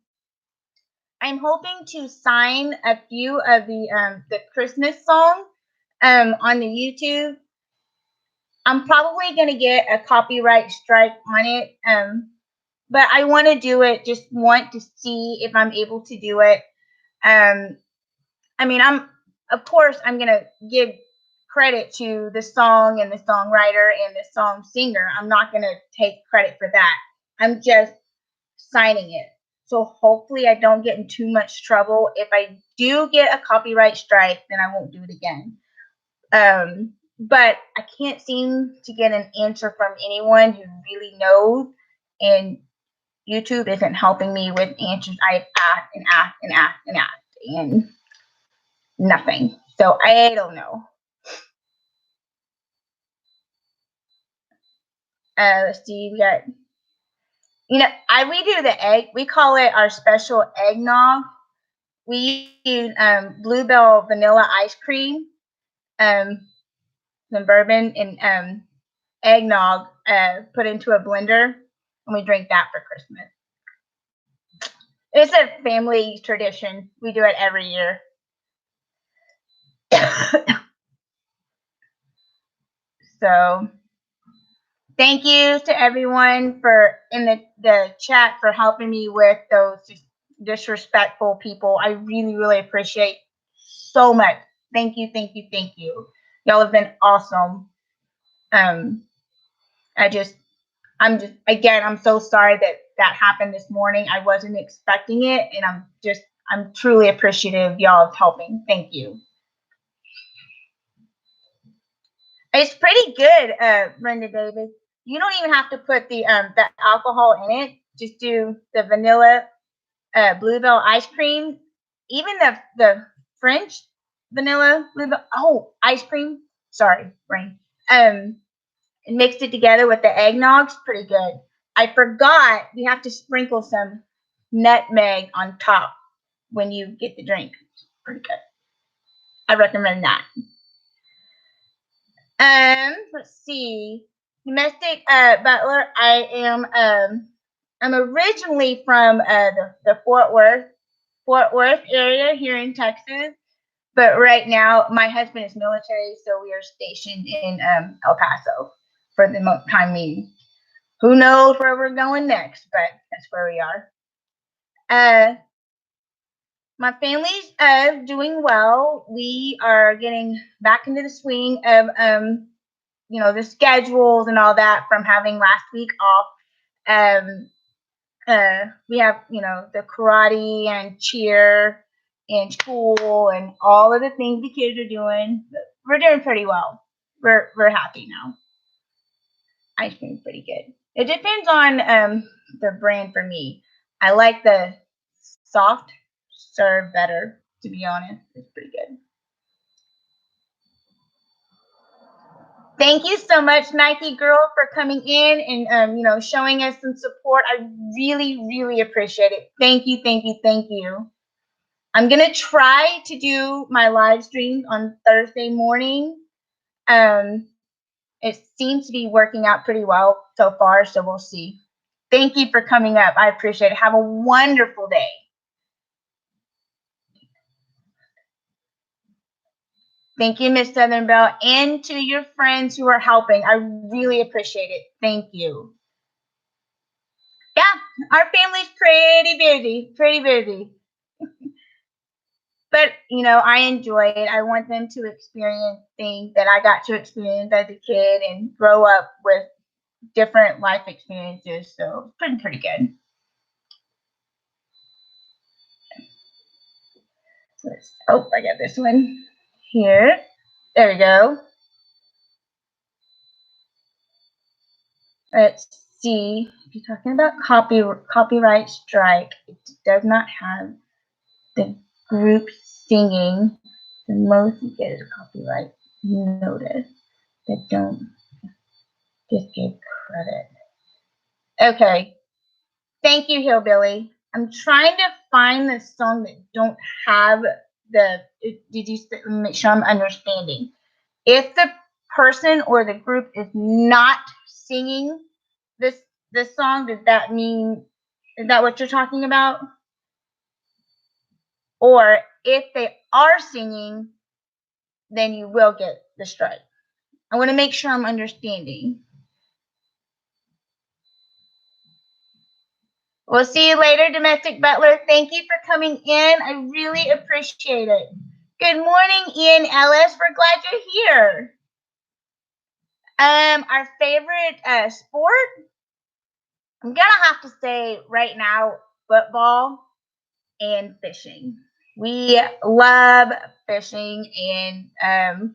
I'm hoping to sign a few of the Christmas songs on the YouTube. I'm probably gonna get a copyright strike on it. But I want to do it. Just want to see if I'm able to do it. Um, I mean, of course I'm gonna give credit to the song and the songwriter and the song singer. I'm not gonna take credit for that. I'm just signing it. So hopefully I don't get in too much trouble. If I do get a copyright strike, then I won't do it again. but I can't seem to get an answer from anyone who really knows, and YouTube isn't helping me with answers. I've asked and asked and asked and asked, and nothing. So I don't know. Let's see. We got, we do the egg. We call it our special eggnog. We use Bluebell vanilla ice cream, some bourbon, and eggnog put into a blender, and we drink that for Christmas. It's a family tradition. We do it every year. So thank you to everyone for in the chat for helping me with those disrespectful people. I really, really appreciate so much. Thank you, thank you, thank you. Y'all have been awesome. I'm so sorry that happened this morning. I wasn't expecting it, and I'm truly appreciative of y'all helping. Thank you. It's pretty good, Brenda Davis. You don't even have to put the alcohol in it. Just do the vanilla bluebell ice cream. Even the French vanilla bluebell ice cream. Sorry, brain. And mixed it together with the eggnog's pretty good. I forgot you have to sprinkle some nutmeg on top when you get the drink. Pretty good. I recommend that. Let's see. Domestic butler. I'm originally from the Fort Worth area here in Texas, but right now my husband is military, so we are stationed in El Paso for the time being. Who knows where we're going next, but that's where we are. My family's doing well. We are getting back into the swing of the schedules and all that from having last week off. We have the karate and cheer and school and all of the things the kids are doing. We're doing pretty well. We're happy now. Ice cream's pretty good. It depends on the brand for me. I like the soft serve better, to be honest. It's pretty good. Thank you so much, Nike Girl, for coming in and showing us some support. I really, really appreciate it. Thank you, thank you, thank you. I'm gonna try to do my live streams on Thursday morning. It seems to be working out pretty well so far, so we'll see. Thank you for coming up. I appreciate it. Have a wonderful day. Thank you, Miss Southern Belle, and to your friends who are helping. I really appreciate it. Thank you. Yeah, our family's pretty busy. But, I enjoy it. I want them to experience things that I got to experience as a kid and grow up with different life experiences. So it's been pretty good. I got this one here. There we go. Let's see. If you're talking about copyright strike, it does not have the group singing. The most you get is a copyright notice that don't just give credit. Okay. Thank you, Hillbilly. I'm trying to find the song that don't have did you make sure I'm understanding? If the person or the group is not singing this song, does that mean, is that what you're talking about? Or if they are singing, then you will get the strike. I want to make sure I'm understanding. We'll see you later, Domestic Butler. Thank you for coming in. I really appreciate it. Good morning, Ian Ellis. We're glad you're here. Our favorite sport? I'm gonna have to say right now, football and fishing. We love fishing, and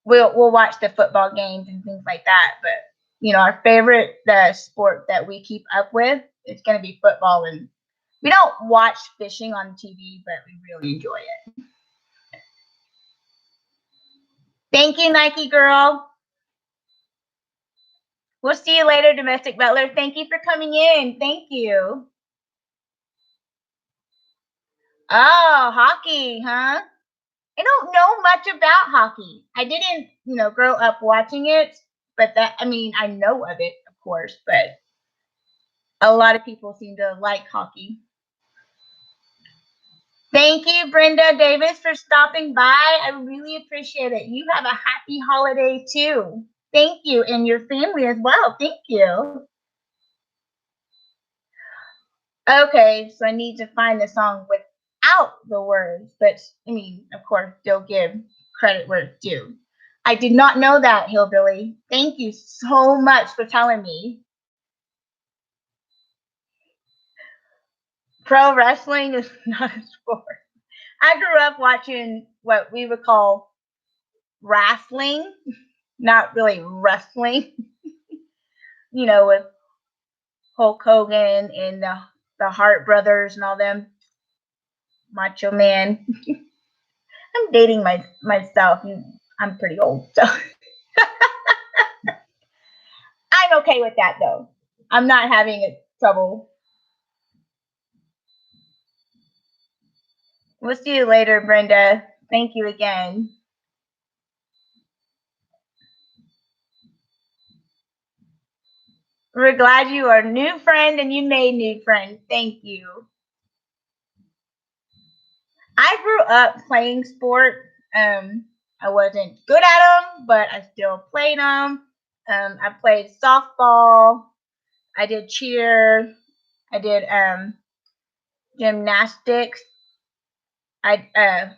we'll watch the football games and things like that. But our favorite sport that we keep up with is going to be football, and we don't watch fishing on TV, but we really enjoy it. Thank you, Nike girl. We'll see you later, Domestic Butler. Thank you for coming in. Thank you. Oh, hockey, huh? I don't know much about hockey. I didn't, grow up watching it, but I know of it, of course, but a lot of people seem to like hockey. Thank you, Brenda Davis, for stopping by. I really appreciate it. You have a happy holiday too. Thank you, and your family as well. Thank you. Okay, so I need to find the song without the words, but of course, they'll give credit where it's due. I did not know that, Hillbilly. Thank you so much for telling me. Pro wrestling is not a sport. I grew up watching what we would call wrestling, not really wrestling, with Hulk Hogan and the Hart brothers and all them. Macho Man. I'm dating myself. I'm pretty old, so I'm okay with that though. I'm not having trouble. We'll see you later, Brenda. Thank you again. We're glad you are a new friend and you made new friends. Thank you. I grew up playing sport. I wasn't good at them, but I still played them. I played softball. I did cheer. I did gymnastics. I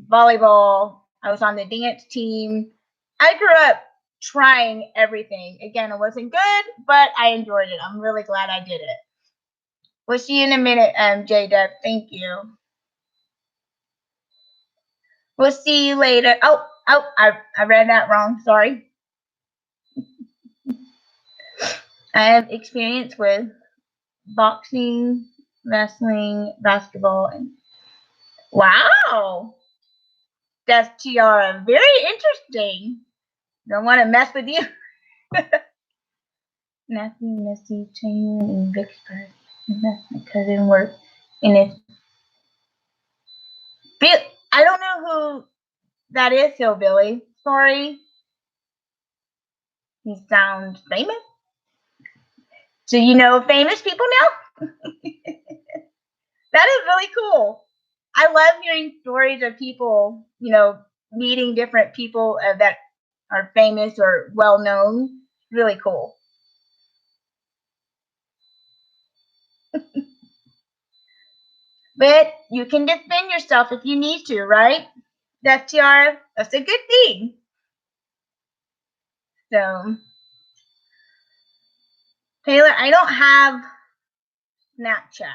volleyball. I was on the dance team. I grew up trying everything. Again, it wasn't good, but I enjoyed it. I'm really glad I did it. We'll see you in a minute, J-Dub. Thank you. We'll see you later. Oh, I read that wrong. Sorry. I have experience with boxing, wrestling, basketball, and wow. That's Tiara. Very interesting. Don't want to mess with you. Matthew, Missy, Chamberlain, and Vicksburg. That's my cousin work in it. I don't know who that is, Hillbilly. Sorry. He sounds famous. So you know famous people now? That is really cool. I love hearing stories of people, meeting different people that are famous or well known. Really cool. But you can defend yourself if you need to, right? That's a good thing. So, Taylor, I don't have Snapchat.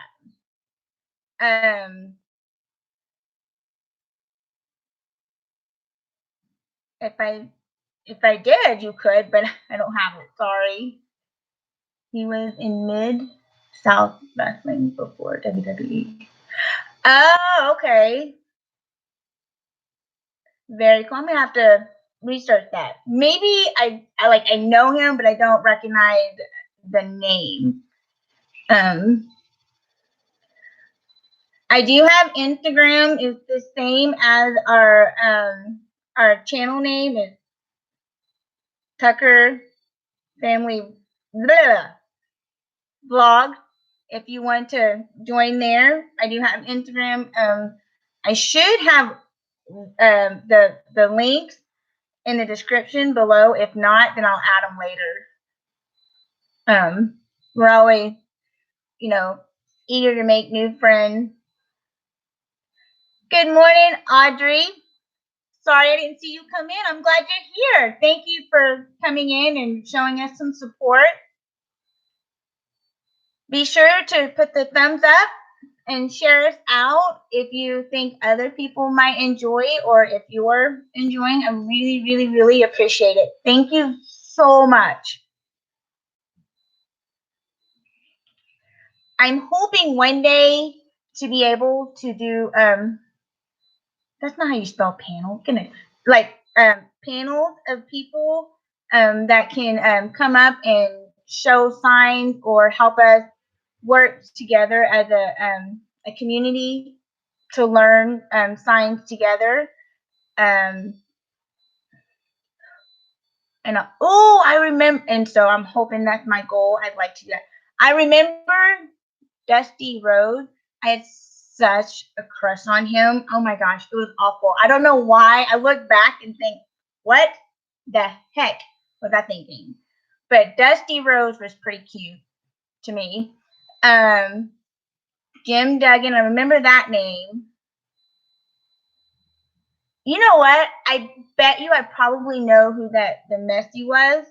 If I did, you could, but I don't have it. Sorry. He was in Mid South Wrestling before WWE. Oh, okay. Very cool. I'm gonna have to research that. Maybe I know him, but I don't recognize the name. I do have Instagram. It's the same as our channel name is Tucker Family Vlog. If you want to join there, I do have Instagram. I should have the links in the description below. If not, then I'll add them later. We're always, eager to make new friends. Good morning, Audrey. Sorry I didn't see you come in. I'm glad you're here. Thank you for coming in and showing us some support. Be sure to put the thumbs up and share us out if you think other people might enjoy, or if you're enjoying. I really, really, really appreciate it. Thank you so much. I'm hoping one day to be able to do that's not how you spell panel. Goodness. Like panels of people that can come up and show signs or help us work together as a community to learn signs together. Um, and oh, I remember, and so I'm hoping that's my goal. I'd like to do that. I remember Dusty Rhodes. I had such a crush on him. Oh my gosh, it was awful. I don't know why. I look back and think, what the heck was I thinking? But Dusty Rhodes was pretty cute to me. Jim Duggan, I remember that name. You know what? I bet you I probably know who that the Messi was.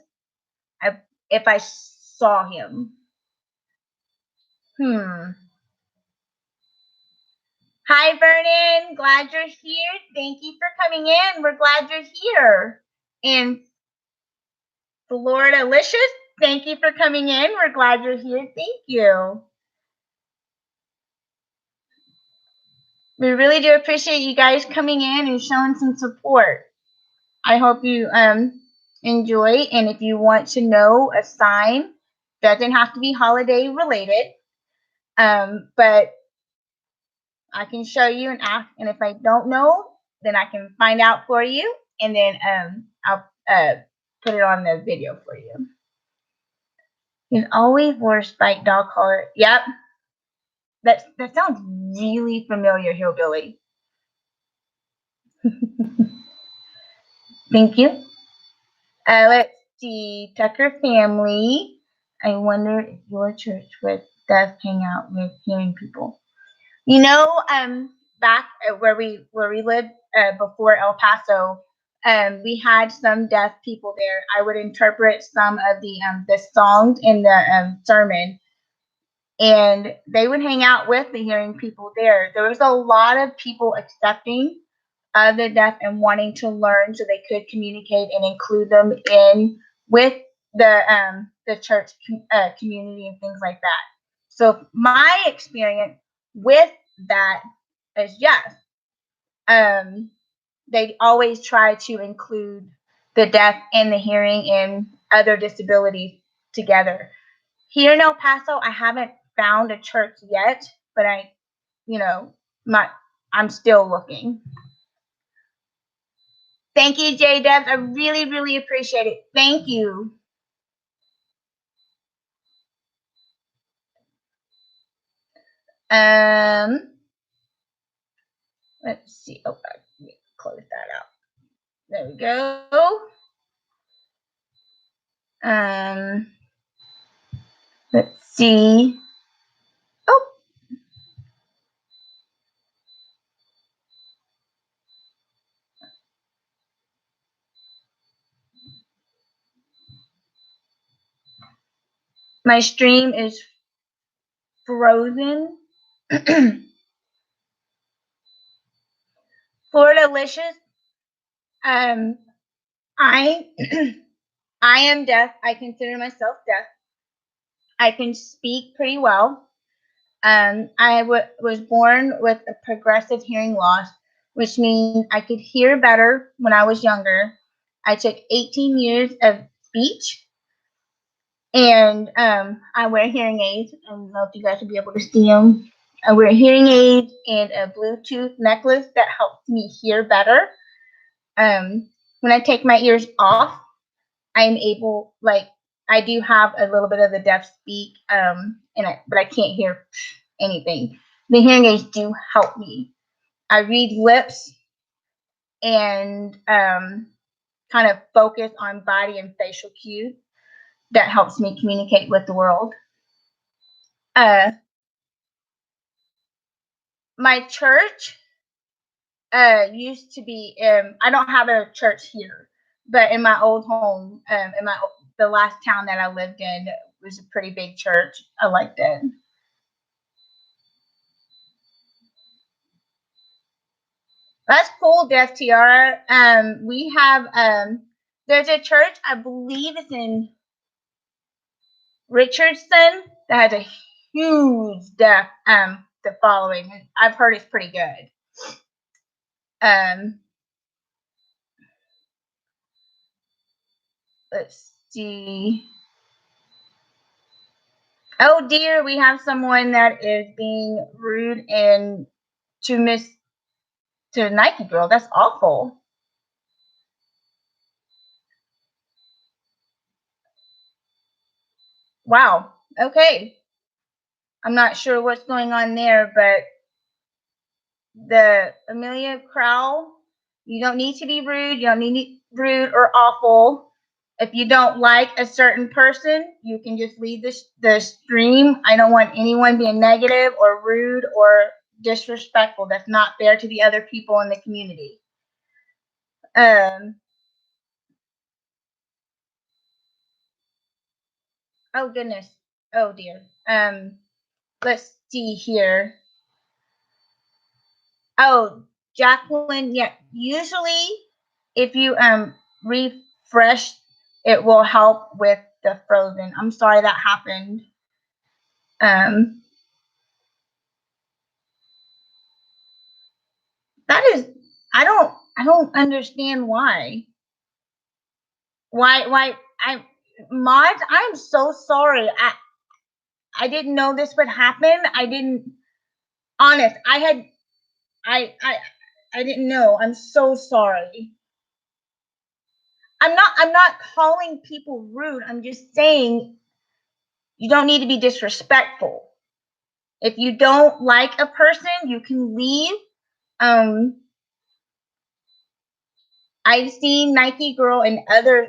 If I saw him. Hi, Vernon. Glad you're here. Thank you for coming in. We're glad you're here. And Florida Licious, thank you for coming in. We're glad you're here. Thank you. We really do appreciate you guys coming in and showing some support. I hope you enjoy. And if you want to know a sign, doesn't have to be holiday related. But I can show you and ask, and if I don't know, then I can find out for you, and then I'll put it on the video for you. He's always wore spiked dog collar. Yep, that sounds really familiar, Hillbilly. Thank you. Let's see, Tucker family. I wonder if your church does hang out with hearing people. You know, back where we lived before El Paso, we had some deaf people there. I would interpret some of the songs in the sermon, and they would hang out with the hearing people there. There was a lot of people accepting of the deaf and wanting to learn so they could communicate and include them in with the church community and things like that. So my experience with that is yes, they always try to include the deaf and the hearing and other disabilities together. Here in El Paso, I haven't found a church yet, but I'm still looking. Thank you, J Debs. I really, really appreciate it. Thank you. Let's see. Oh, let me close that out. There we go. Let's see. Oh, my stream is frozen. Florida Licious. I I am deaf. I consider myself deaf. I can speak pretty well. I was born with a progressive hearing loss, which means I could hear better when I was younger. I took 18 years of speech, and I wear hearing aids. I don't know if you guys will be able to see them. I wear hearing aids and a Bluetooth necklace that helps me hear better. When I take my ears off, I'm able, like, I do have a little bit of the deaf speak, but I can't hear anything. The hearing aids do help me. I read lips and kind of focus on body and facial cues that helps me communicate with the world. My church used to be. I don't have a church here, but in my old home, the last town that I lived in was a pretty big church. I liked it. That's cool, Death Tiara. We have there's a church, I believe it's in Richardson, that has a huge deaf the following. I've heard it's pretty good. Um, let's see. Oh dear, we have someone that is being rude and to Nike Girl. That's awful. Wow. Okay. I'm not sure what's going on there, but the Amelia Crowell, you don't need to be rude. You don't need to be rude or awful. If you don't like a certain person, you can just leave the stream. I don't want anyone being negative or rude or disrespectful. That's not fair to the other people in the community. Um, oh goodness. Oh dear. Let's see here. Oh, Jacqueline, yeah. Usually if you refresh, it will help with the frozen. I'm sorry that happened. Um that is I don't understand why. Why I mods, I'm so sorry. I didn't know this would happen. I didn't honest. I I I didn't know. I'm so sorry. I'm not calling people rude. I'm just saying you don't need to be disrespectful. If you don't like a person, you can leave. Um, I've seen Nike Girl in other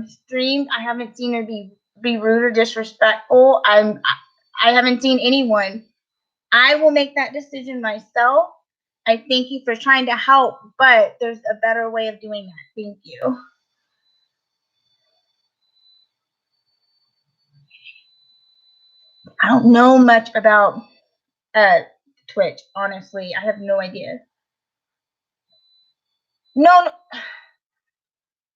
streams. I haven't seen her be rude or disrespectful. I haven't seen anyone. I will make that decision myself. I thank you for trying to help, but there's a better way of doing that. Thank you. I don't know much about uh Twitch, honestly. I have no idea. No, no,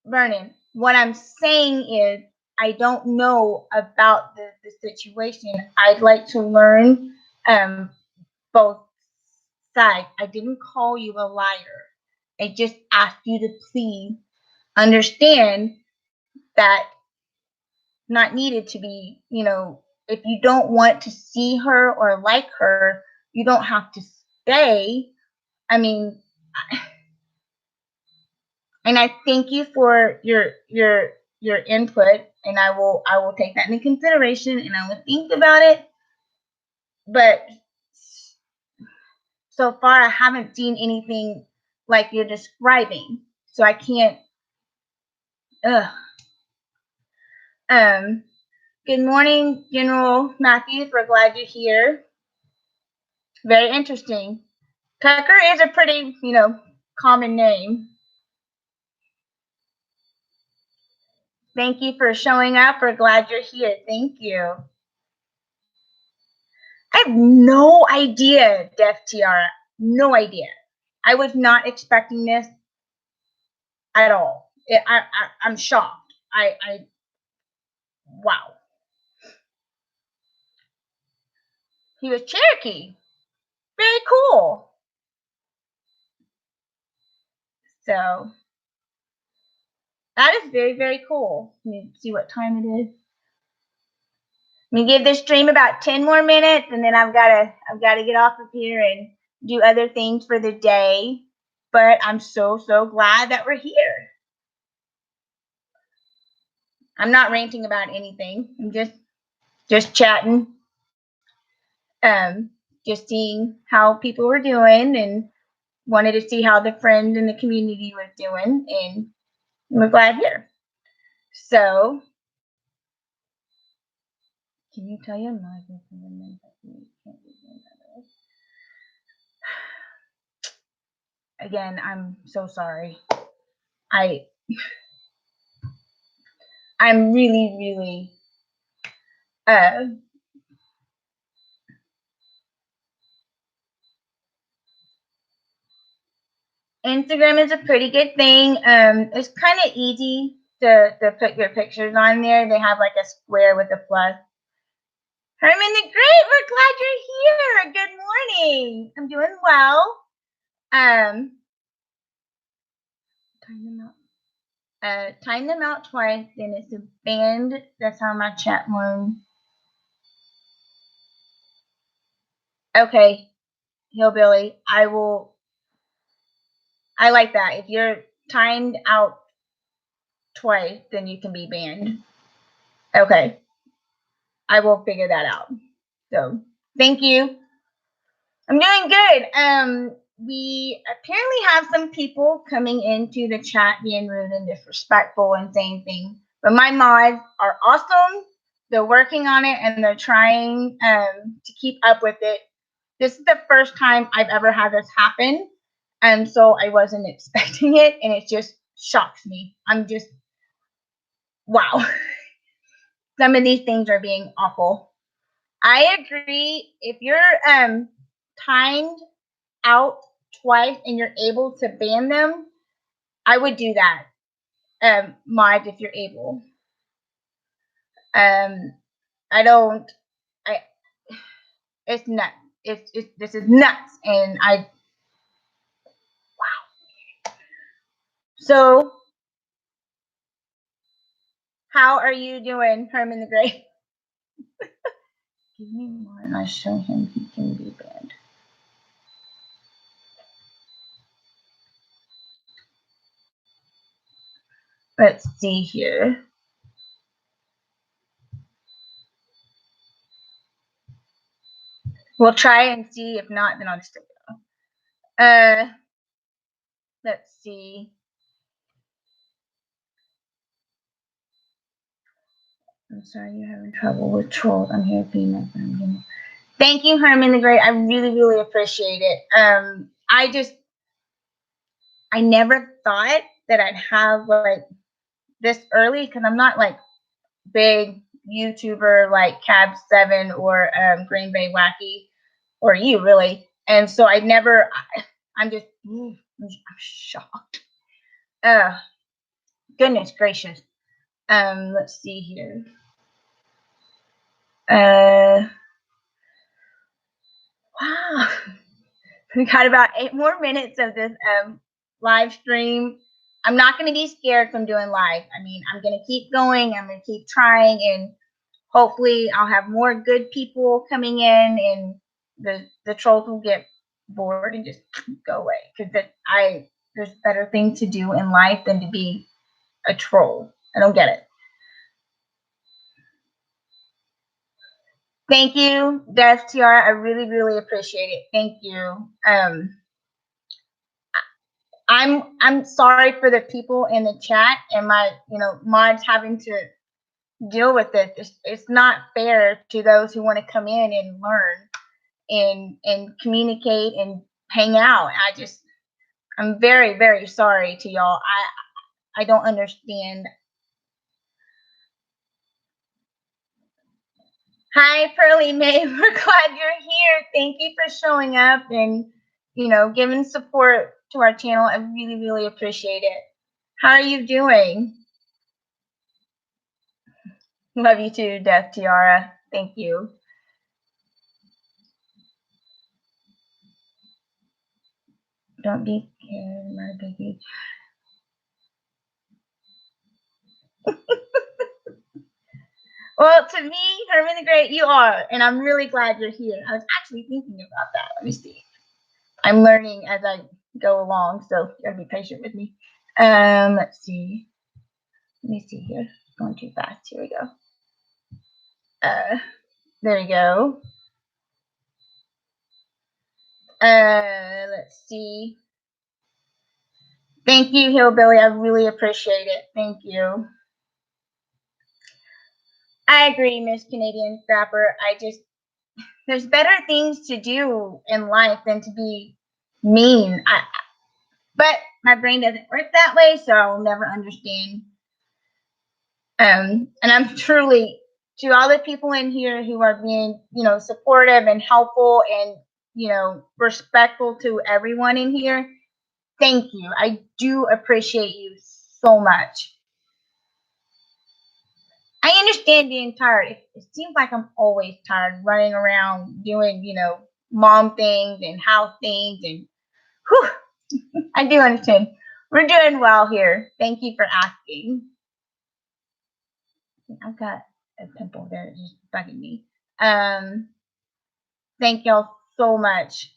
Vernon, what I'm saying is I don't know about the situation. I'd like to learn both sides. I didn't call you a liar. I just asked you to please understand that not needed to be, if you don't want to see her or like her, you don't have to stay. I mean, and I thank you for your input, and I will take that into consideration, and I will think about it. But so far, I haven't seen anything like you're describing, so I can't. Ugh. Um. Good morning, General Matthews. We're glad you're here. Very interesting. Tucker is a pretty, common name. Thank you for showing up. We're glad you're here. Thank you. I have no idea, Death Tiara. No idea. I was not expecting this at all. I'm shocked. Wow. He was Cherokee. Very cool. So that is very, very cool. Let me see what time it is. Let me give this stream about 10 more minutes, and then I've gotta get off of here and do other things for the day. But I'm so, so glad that we're here. I'm not ranting about anything. I'm just chatting, um, just seeing how people were doing, and wanted to see how the friends in the community was doing, and we're glad here. So, can you tell your mom? Again, I'm so sorry. I I'm really, really uh Instagram is a pretty good thing. It's kind of easy to put your pictures on there. They have like a square with a plus. Herman the Great, we're glad you're here. Good morning. I'm doing well. Time them out twice, then it's a band. That's how my chat one. Okay, Hillbilly. I like that. If you're timed out twice, then you can be banned. Okay. I will figure that out. So thank you. I'm doing good. We apparently have some people coming into the chat being rude and disrespectful and saying things. But my mods are awesome. They're working on it and they're trying to keep up with it. This is the first time I've ever had this happen. And so I wasn't expecting it and it just shocks me. I'm just, wow. Some of these things are being awful. I agree. If you're timed out twice and you're able to ban them, I would do that. Mod if you're able. I don't. It's nuts. This is nuts, and wow. So, how are you doing, Herman the Great? Give me more, and I show him he can be banned. Let's see here. We'll try and see. If not, then I'll just take it off. Let's see. I'm sorry you're having trouble with trolls. I'm here being my friend. Thank you, Herman the Great. I really, really appreciate it. I never thought that I'd have like this early because I'm not like big YouTuber like Cab7 or Green Bay Wacky or you really. And so I'm just, I'm shocked. Goodness gracious. Let's see here. Wow. We got about 8 more minutes of this live stream. I'm not going to be scared from doing live. I mean, I'm going to keep going. I'm going to keep trying, and hopefully, I'll have more good people coming in, and the trolls will get bored and just go away. Because there's better things to do in life than to be a troll. I don't get it. Thank you, Death Tiara. I really, really appreciate it. Thank you. I'm sorry for the people in the chat and my mods having to deal with it. It's not fair to those who want to come in and learn and communicate and hang out. I'm very, very sorry to y'all. I don't understand. Hi, Pearly May. We're glad you're here. Thank you for showing up and giving support to our channel. I really, really appreciate it. How are you doing? Love you too, Death Tiara. Thank you. Don't be scared, my baby. Well, to me, Herman the Great, you are, and I'm really glad you're here. I was actually thinking about that. Let me see. I'm learning as I go along, so you gotta be patient with me. Let's see. Let me see here. Going too fast. Here we go. There we go. Let's see. Thank you, Hillbilly. I really appreciate it. Thank you. I agree, Miss Canadian Scrapper. There's better things to do in life than to be mean. But my brain doesn't work that way, so I'll never understand. And I'm truly, to all the people in here who are being, supportive and helpful and, respectful to everyone in here, thank you. I do appreciate you so much. I understand being tired. It seems like I'm always tired, running around doing, mom things and house things, and whew, I do understand. We're doing well here. Thank you for asking. I've got a pimple there that's just bugging me. Um, Thank y'all so much.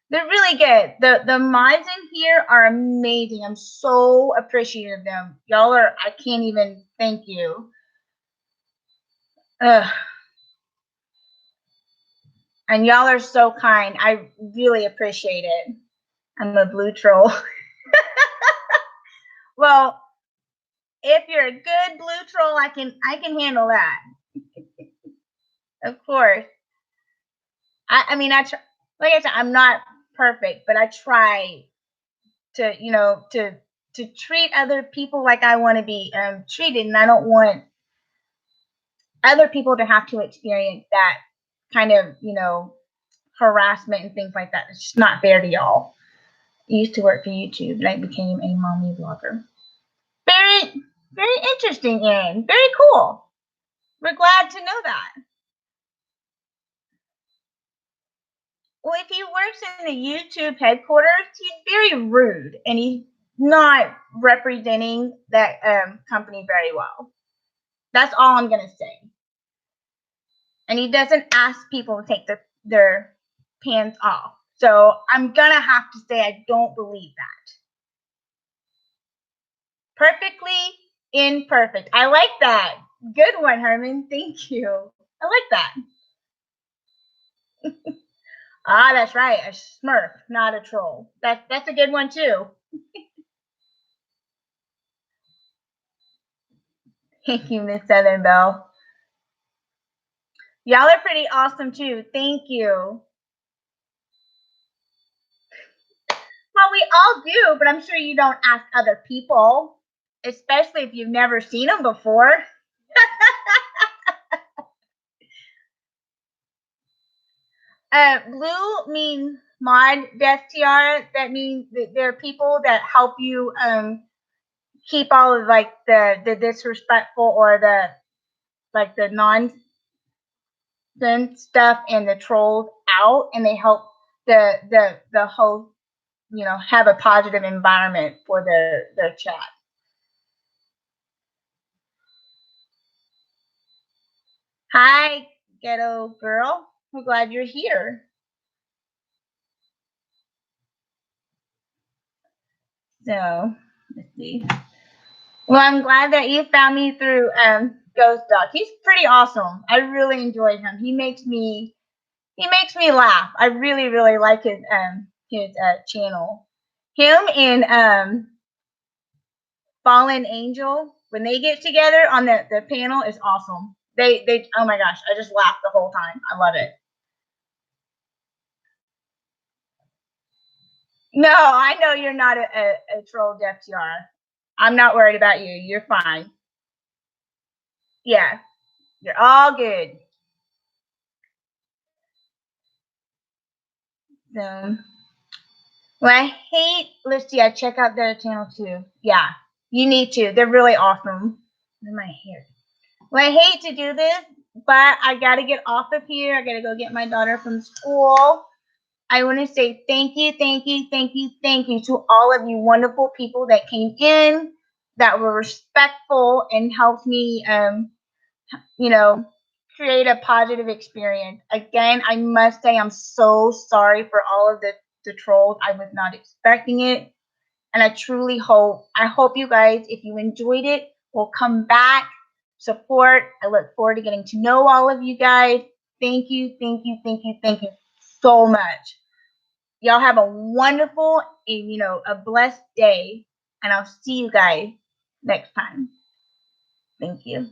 They're really good. The mods in here are amazing. I'm so appreciative of them. Y'all are, I can't even thank you. Ugh. And y'all are so kind. I really appreciate it. I'm a blue troll. Well, if you're a good blue troll, I can handle that. Of course. I mean, like I said, I'm not perfect, but I try to, to treat other people like I want to be treated, and I don't want other people to have to experience that kind of, harassment and things like that. It's just not fair to y'all. I used to work for YouTube, and I became a mommy vlogger. Very, very interesting, and very cool. We're glad to know that. Well, if he works in the YouTube headquarters, he's very rude, and he's not representing that company very well. That's all I'm gonna say. And he doesn't ask people to take their pants off. So I'm gonna have to say I don't believe that. Perfectly imperfect. I like that. Good one, Herman. Thank you. I like that. Ah, that's right. A smurf, not a troll. That's a good one too. Thank you, Miss Southern Belle. Y'all are pretty awesome too. Thank you. Well, we all do, but I'm sure you don't ask other people, especially if you've never seen them before. Blue means mod death tiara. That means that there are people that help you keep all of like the disrespectful or the nonsense stuff and the trolls out, and they help the host, have a positive environment for their chat. Hi, ghetto girl. I'm glad you're here. So let's see. Well, I'm glad that you found me through Ghost Dog. He's pretty awesome. I really enjoy him. He makes me laugh. I really, really like his channel. Him and Fallen Angel, when they get together on the panel, is awesome. They oh my gosh, I just laughed the whole time. I love it. No, I know you're not a troll, Def Tiara. I'm not worried about you. You're fine. Yeah, you're all good. So, well, I hate. Let's see. I check out their channel too. Yeah, you need to. They're really awesome. In my hair. Well, I hate to do this, but I gotta get off of here. I gotta go get my daughter from school. I want to say thank you, thank you, thank you, thank you to all of you wonderful people that came in, that were respectful and helped me, you know, create a positive experience. Again, I must say I'm so sorry for all of the trolls. I was not expecting it. And I hope you guys, if you enjoyed it, will come back, support. I look forward to getting to know all of you guys. Thank you, thank you, thank you, thank you so much. Y'all have a wonderful and, a blessed day. And I'll see you guys next time. Thank you.